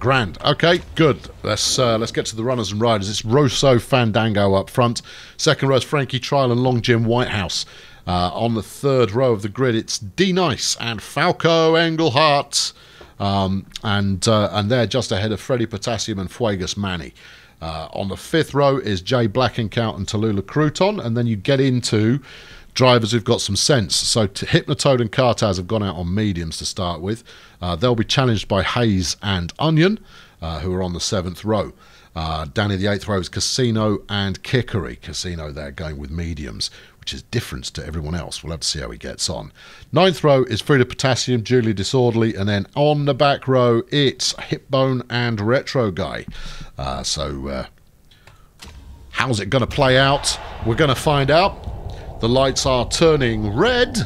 Grand. Okay, good. Let's get to the runners and riders. It's Rosso Fandango up front. Second row is Frankie Trial and Long Jim Whitehouse. On the third row of the grid, it's D Nice and Falco Engelhardt. And they're just ahead of Freddie Potassium and Fuegas Manny. On the fifth row is Jay Blackencout and Tallulah Crouton, and then you get into drivers who've got some sense. So Hypnotoad and Cartaz have gone out on mediums to start with. They'll be challenged by Hayes and Onion, who are on the seventh row. Down in the eighth row is Casino and Kickery. Casino there going with mediums, which is different to everyone else. We'll have to see how he gets on. Ninth row is Frida Potassium, Julie Disorderly, and then on the back row, it's Hipbone and Retro Guy. How's it going to play out? We're going to find out. The lights are turning red.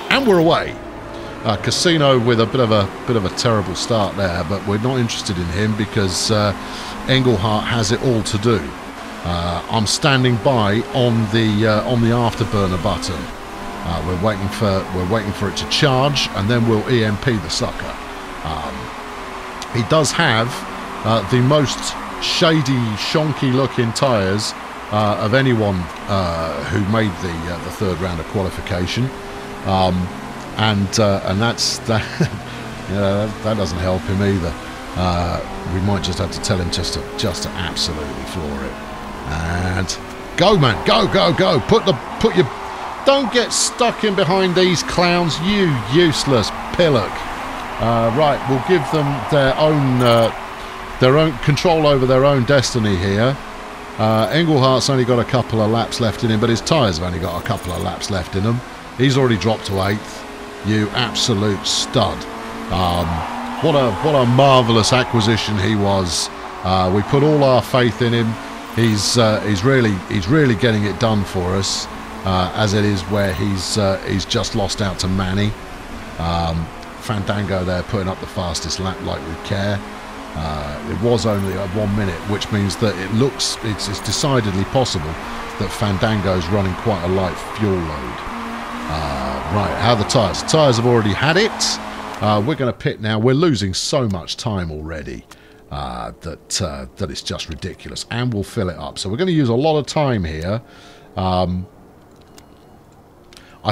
And we're away. Casino with a bit of a terrible start there, but we're not interested in him because Engelhardt has it all to do. I'm standing by on the afterburner button. We're waiting for it to charge, and then we'll EMP the sucker. He does have the most shady, shonky-looking tyres of anyone who made the third round of qualification, and that's that. Yeah, that doesn't help him either. We might just have to tell him just to absolutely floor it. And go, man, go! Put your. Don't get stuck in behind these clowns, you useless pillock. Right, we'll give them their own control over their own destiny here. Engelhardt's only got a couple of laps left in him, but his tyres have only got a couple of laps left in them. He's already dropped to 8th. You absolute stud. What a marvellous acquisition he was. We put all our faith in him. He's really getting it done for us, as it is where he's just lost out to Manny. Fandango there putting up the fastest lap like we care. It was only at 1 minute, which means that it's decidedly possible that Fandango's running quite a light fuel load. Right, how are the tyres? The tyres have already had it. We're going to pit now. We're losing so much time already that it's just ridiculous, and we'll fill it up. So we're going to use a lot of time here. I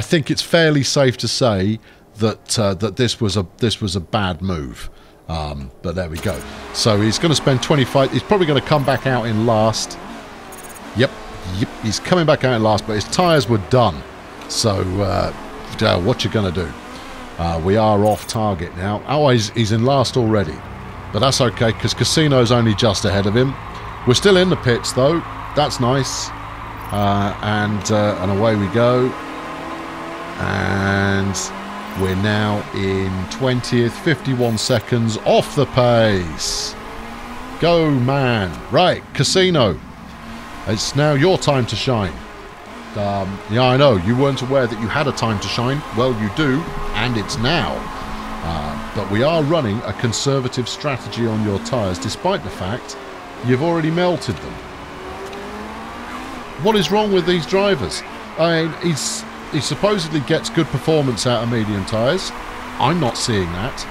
think it's fairly safe to say that this was a bad move. But there we go. So he's going to spend 25. He's probably going to come back out in last. Yep. He's coming back out in last, but his tyres were done. So what you going to do? We are off target now. Oh, he's in last already, but that's okay because Casino's only just ahead of him. We're still in the pits though. That's nice. And away we go. And we're now in 20th, 51 seconds off the pace. Go, man. Right, Casino. It's now your time to shine. Yeah, I know, you weren't aware that you had a time to shine. Well, you do, and it's now. But we are running a conservative strategy on your tyres, despite the fact you've already melted them. What is wrong with these drivers? I mean, he supposedly gets good performance out of medium tyres. I'm not seeing that.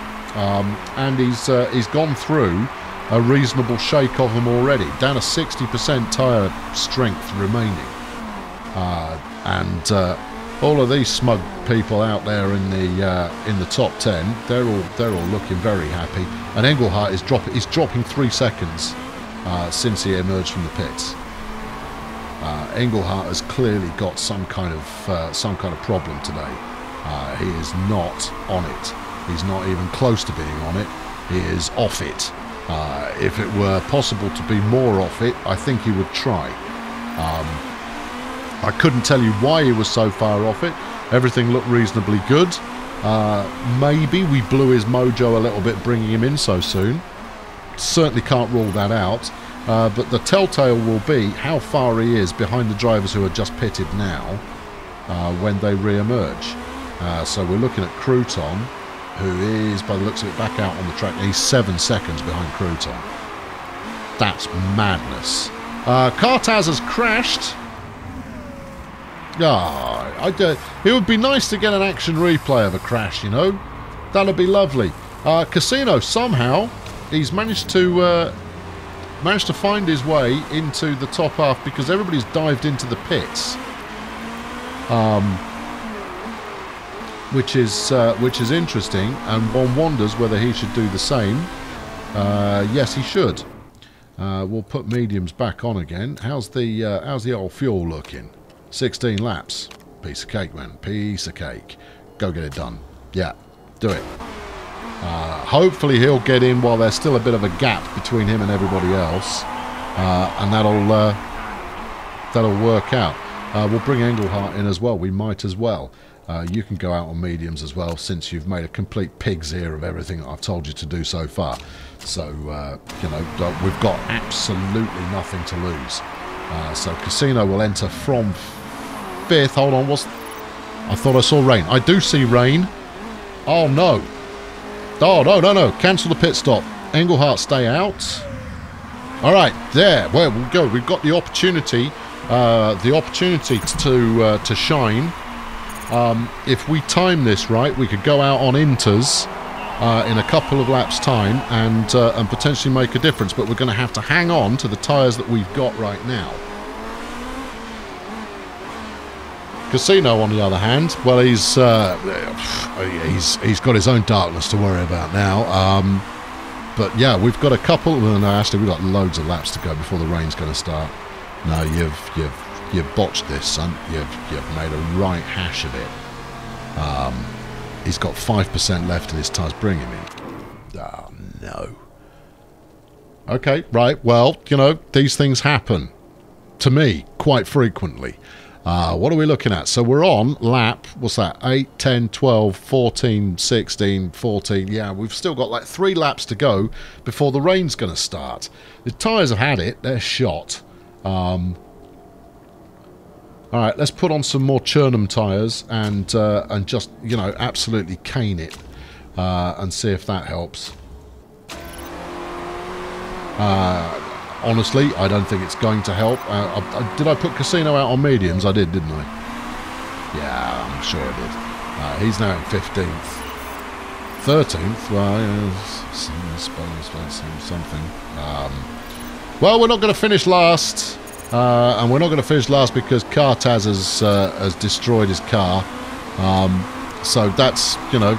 And he's gone through a reasonable shake of them already. Down to 60% tyre strength remaining. All of these smug people out there in the top 10, they're all looking very happy. And Engelhardt is dropping 3 seconds since he emerged from the pits. Engelhardt has clearly got some kind of problem today. He is not on it. He's not even close to being on it. He is off it. If it were possible to be more off it, I think he would try. I couldn't tell you why he was so far off it. Everything looked reasonably good. Maybe we blew his mojo a little bit bringing him in so soon. Certainly can't rule that out. But the telltale will be how far he is behind the drivers who are just pitted now when they re-emerge. So we're looking at Crouton, who is, by the looks of it, back out on the track. He's 7 seconds behind Crouton. That's madness. Cartaz has crashed. It would be nice to get an action replay of a crash, you know. That'd be lovely. Casino, somehow, he's managed to find his way into the top half because everybody's dived into the pits. which is interesting, and one wonders whether he should do the same. Yes, he should. We'll put mediums back on again. How's the old fuel looking? 16 laps. Piece of cake, man. Piece of cake. Go get it done. Yeah, do it. Hopefully he'll get in while there's still a bit of a gap between him and everybody else, and that'll work out. We'll bring Engelhardt in as well. We might as well. You can go out on mediums as well, since you've made a complete pig's ear of everything that I've told you to do so far. So, you know, we've got absolutely nothing to lose. So Casino will enter from 5th. Hold on, I thought I saw rain. I do see rain. Oh, no. Oh, no. Cancel the pit stop. Engelhardt, stay out. All right, there. Where we'll go. We've got the opportunity to shine. If we time this right, we could go out on inters in a couple of laps' time and potentially make a difference. But we're going to have to hang on to the tyres that we've got right now. Casino, on the other hand, well, he's got his own darkness to worry about now. But yeah, we've got a couple. Well, no, actually, we've got loads of laps to go before the rain's going to start. No, you've botched this, son. You've made a right hash of it. He's got 5% left in his tyres. Bring him in. Oh no. Okay, right. Well, you know, these things happen to me quite frequently. What are we looking at? So we're on lap, what's that, 8, 10, 12, 14, 16, 14. Yeah, we've still got like 3 laps to go before the rain's going to start. The tyres have had it. They're shot. All right, let's put on some more Churnham tyres and just, you know, absolutely cane it and see if that helps. Honestly, I don't think it's going to help. Did I put Casino out on mediums? I did, didn't I? Yeah, I'm sure I did. He's now in 15th. 13th? Well, something. Well, we're not going to finish last. And we're not going to finish last because Cartaz has destroyed his car. So that's, you know,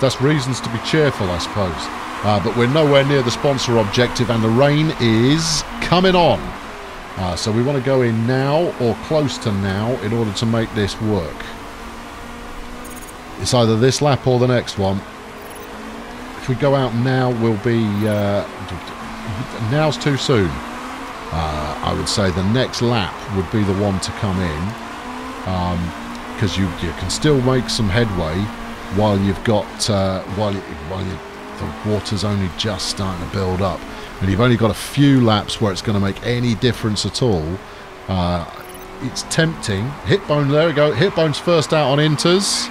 that's reasons to be cheerful, I suppose. But we're nowhere near the sponsor objective, and the rain is coming on. So we want to go in now or close to now in order to make this work. It's either this lap or the next one. If we go out now, we'll be... now's too soon. I would say the next lap would be the one to come in. Because you can still make some headway while you've got... the water's only just starting to build up, and you've only got a few laps where it's going to make any difference at all. It's tempting. Hitbone, there we go. Hitbone's first out on inters.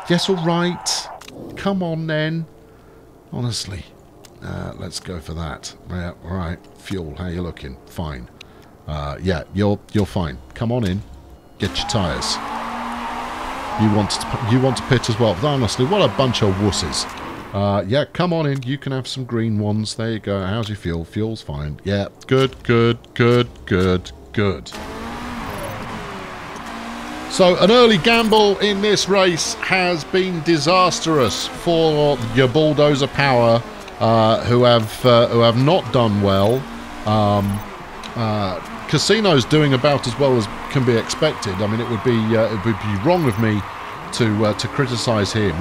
Yes, all right. Come on then. Honestly, let's go for that. Yeah, all right. Fuel, how you looking? Fine. Yeah, you're fine. Come on in. Get your tyres. You want to pit as well. But honestly, what a bunch of wusses. Yeah, come on in. You can have some green ones. There you go. How's your fuel? Fuel's fine. Yeah, good. So an early gamble in this race has been disastrous for your Bulldozer Power, who have not done well. Casino's doing about as well as can be expected. I mean, it would be wrong of me to criticise him.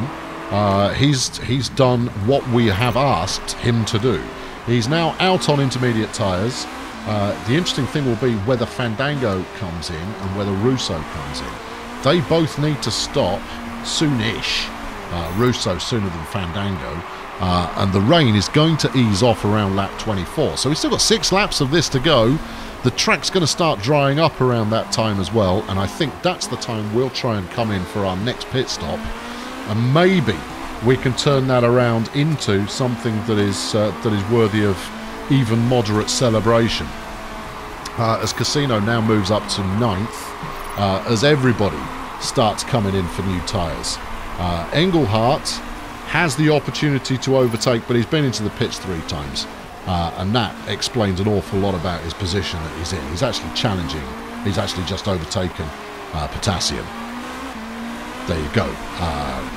He's done what we have asked him to do. He's now out on intermediate tyres. The interesting thing will be whether Fandango comes in and whether Russo comes in. They both need to stop soonish. Russo sooner than Fandango. And the rain is going to ease off around lap 24. So we've still got 6 laps of this to go. The track's going to start drying up around that time as well, and I think that's the time we'll try and come in for our next pit stop, and maybe we can turn that around into something that is worthy of even moderate celebration. As Casino now moves up to 9th, as everybody starts coming in for new tyres. Engelhardt has the opportunity to overtake, but he's been into the pits 3 times. And that explains an awful lot about his position that he's in. He's actually challenging He's actually just overtaken Potassium. There you go.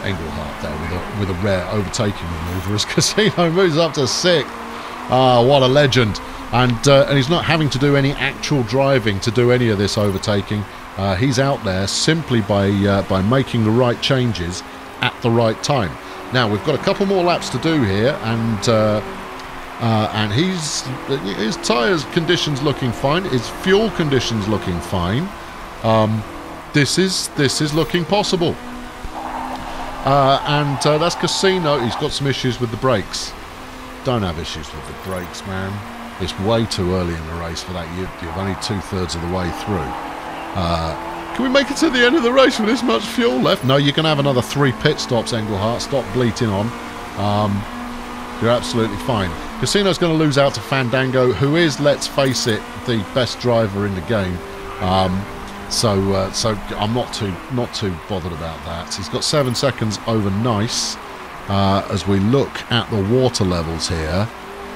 Engelhardt there with a rare overtaking manoeuvre as Casino moves up to 6th. What a legend. And he's not having to do any actual driving to do any of this overtaking. He's out there simply by making the right changes at the right time. Now, we've got a couple more laps to do here, and his tyres conditions looking fine, his fuel conditions looking fine. This is looking possible. And that's Casino. He's got some issues with the brakes. Don't have issues with the brakes, man. It's way too early in the race for that. You're only 2/3 of the way through. Can we make it to the end of the race with this much fuel left? No, you can have another 3 pit stops, Engelhardt. Stop bleating on. You're absolutely fine. Casino's going to lose out to Fandango, who is, let's face it, the best driver in the game. So I'm not too bothered about that. He's got 7 seconds over Nice. As we look at the water levels here.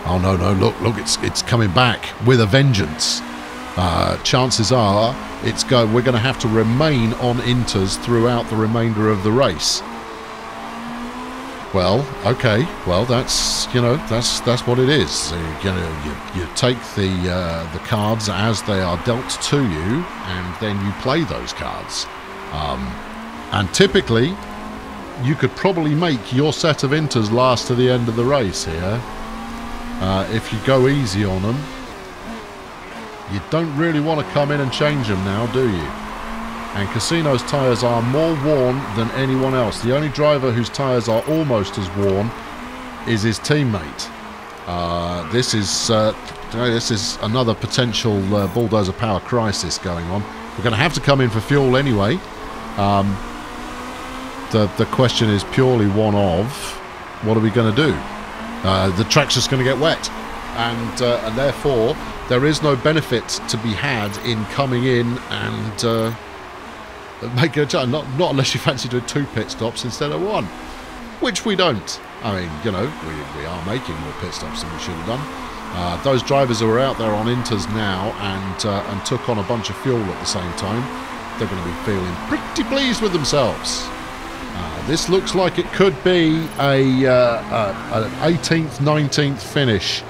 Oh no, look, it's coming back with a vengeance. Chances are we're going to have to remain on inters throughout the remainder of the race. Well, okay, well that's what it is. You take the cards as they are dealt to you, and then you play those cards. And typically, you could probably make your set of inters last to the end of the race here. If you go easy on them. You don't really want to come in and change them now, do you? And Casino's tyres are more worn than anyone else. The only driver whose tyres are almost as worn is his teammate. This is another potential Bulldozer power crisis going on. We're going to have to come in for fuel anyway. The question is purely one of, what are we going to do? The track's just going to get wet. And therefore, there is no benefit to be had in coming in and make a change. Not unless you fancy doing 2 pit stops instead of 1, which we don't. I mean, we are making more pit stops than we should have done. Those drivers who are out there on inters now and took on a bunch of fuel at the same time, they're going to be feeling pretty pleased with themselves. This looks like it could be an 18th, 19th finish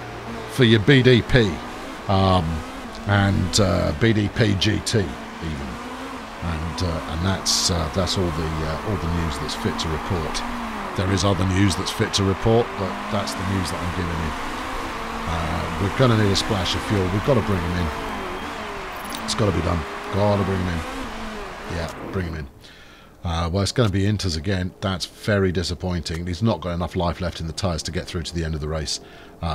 for your BDP and BDP GT even, and that's all the news that's fit to report. There is other news that's fit to report, but that's the news that I'm giving you. We're going to need a splash of fuel. We've got to bring him in. It's got to be done. Got to bring him in. Yeah, bring him in. Well, it's going to be inters again. That's very disappointing. He's not got enough life left in the tyres to get through to the end of the race.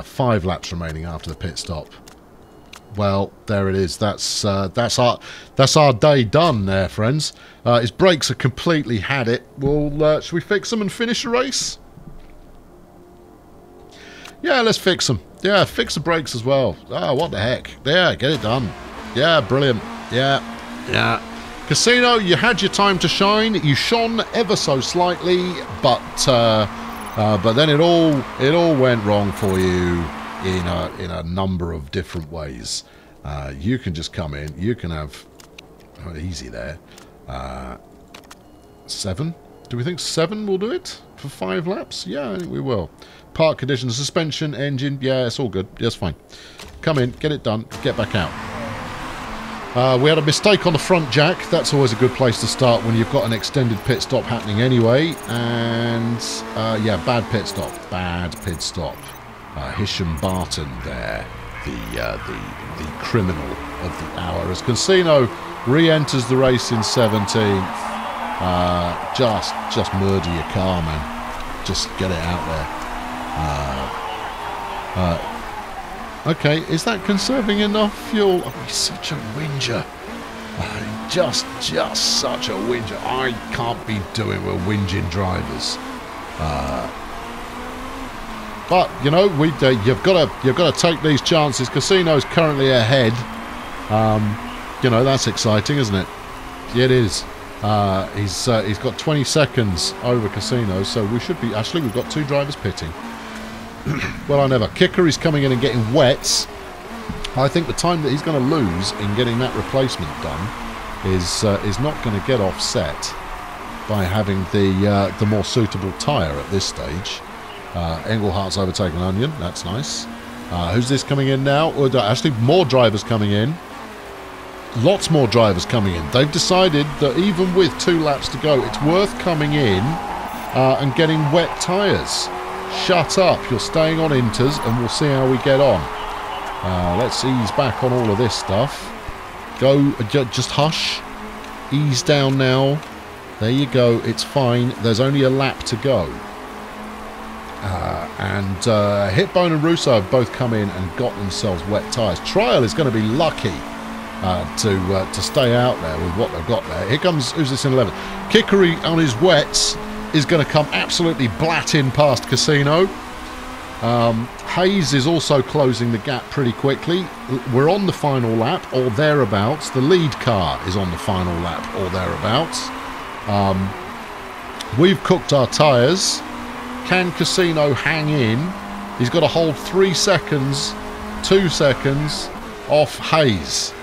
5 laps remaining after the pit stop. Well, there it is. That's our day done there, friends. His brakes have completely had it. Well, should we fix them and finish the race? Yeah, let's fix them. Yeah, fix the brakes as well. Ah, what the heck? Yeah, get it done. Yeah, brilliant. Yeah. Casino, you had your time to shine. You shone ever so slightly, but then it all went wrong for you in a number of different ways. You can just come in. You can have easy there. 7. Do we think 7 will do it for 5 laps? Yeah, I think we will. Park conditions, suspension, engine. Yeah, it's all good. That's fine. Come in, get it done, get back out. We had a mistake on the front jack. That's always a good place to start when you've got an extended pit stop happening anyway. And yeah, bad pit stop. Hisham Barton there, the criminal of the hour, as Casino re-enters the race in 17th. Just murder your car, man. Just get it out there. Okay, is that conserving enough fuel? Oh, he's such a whinger. Just such a whinger. I can't be doing with whinging drivers. But you know, you've got to take these chances. Casino's currently ahead. You know, that's exciting, isn't it? Yeah, it is. He's got 20 seconds over Casino, so we should be. Actually, we've got 2 drivers pitting. Well, I never. Kicker is coming in and getting wets. I think the time that he's going to lose in getting that replacement done is not going to get offset by having the more suitable tyre at this stage. Englehart's overtaken Onion. That's nice. Who's this coming in now? Actually, more drivers coming in. Lots more drivers coming in. They've decided that even with 2 laps to go, it's worth coming in and getting wet tyres. Shut up. You're staying on inters, and we'll see how we get on. Let's ease back on all of this stuff. Go, just hush. Ease down now. There you go. It's fine. There's only a lap to go. And Hitbone and Russo have both come in and got themselves wet tyres. Trial is going to be lucky to stay out there with what they've got there. Here comes, who's this in 11th? Kickery on his wets is going to come absolutely blat in past Casino. Hayes is also closing the gap pretty quickly. We're on the final lap or thereabouts. The lead car is on the final lap or thereabouts. We've cooked our tyres. Can Casino hang in? He's got to hold 3 seconds, 2 seconds off Hayes.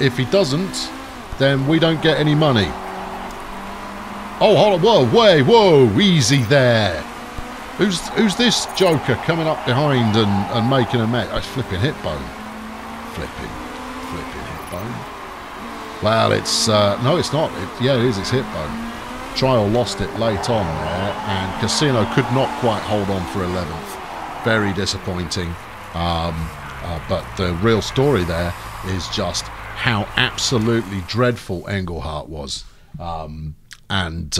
If he doesn't, then we don't get any money. Oh, hold on. Whoa, easy there. Who's this joker coming up behind and making a mess? Oh, it's flipping Hitbone. Flipping Hitbone. Well, it's... no, it's not. Yeah, it is. It's Hitbone. Trial lost it late on there, and Casino could not quite hold on for 11th. Very disappointing. But the real story there is just how absolutely dreadful Engelhardt was. And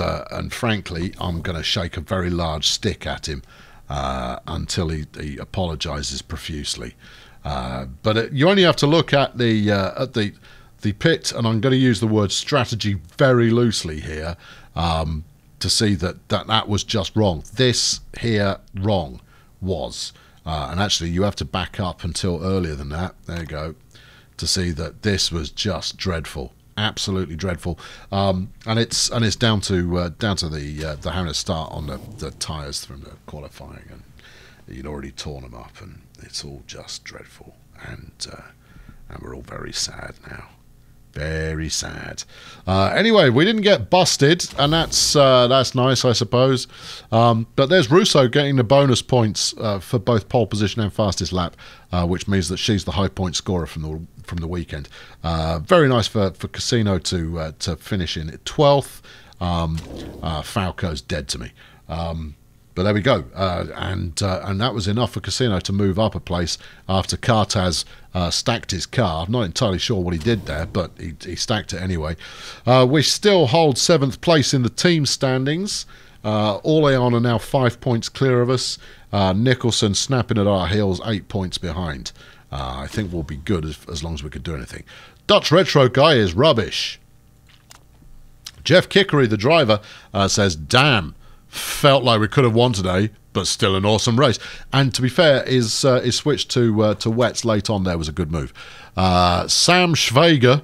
frankly, I'm going to shake a very large stick at him until he apologises profusely. But you only have to look at the pit, and I'm going to use the word strategy very loosely here, to see that was just wrong. This here wrong was, and actually you have to back up until earlier than that. There you go, to see that this was just dreadful. Absolutely dreadful, and it's down to the having to start on the tyres from the qualifying, and you'd already torn them up, and it's all just dreadful, and we're all very sad now, very sad. Anyway, we didn't get busted, and that's nice, I suppose. But there's Russo getting the bonus points for both pole position and fastest lap, which means that she's the high point scorer from the weekend. Very nice for Casino to finish in 12th. Falco's dead to me. But there we go, and that was enough for Casino to move up a place after Cartaz stacked his car. I'm not entirely sure what he did there, but he stacked it anyway. We still hold 7th place in the team standings. All Aeon are now 5 points clear of us. Nicholson snapping at our heels, 8 points behind. I think we'll be good as long as we can do anything. Dutch Retro Guy is rubbish. Jeff Kickery, the driver, says, damn, felt like we could have won today, but still an awesome race. And to be fair, his switch to wets late on there was a good move. Sam Schweiger,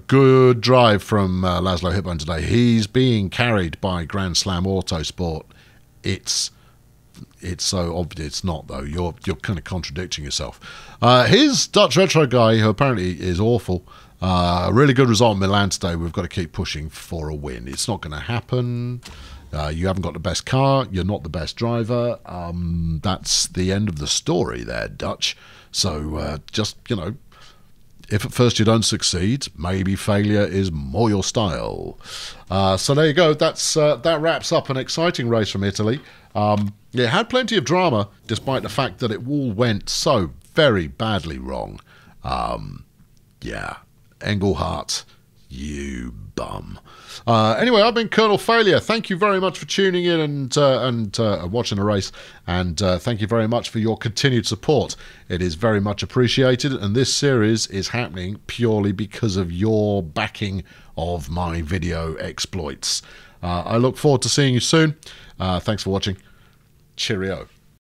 good drive from Laszlo Hitbone today. He's being carried by Grand Slam Autosport. It's so obvious it's not, though. You're kind of contradicting yourself. His Dutch Retro Guy, who apparently is awful, a really good result in Milan today. We've got to keep pushing for a win. It's not going to happen. You haven't got the best car. You're not the best driver. That's the end of the story there, Dutch. So just, you know, if at first you don't succeed, maybe failure is more your style. So there you go. That wraps up an exciting race from Italy. It had plenty of drama, despite the fact that it all went so very badly wrong. Yeah, Engelhardt, you bum. Anyway, I've been Colonel Failure. Thank you very much for tuning in and watching the race, and thank you very much for your continued support. It is very much appreciated, and this series is happening purely because of your backing of my video exploits. I look forward to seeing you soon. Thanks for watching. Cheerio.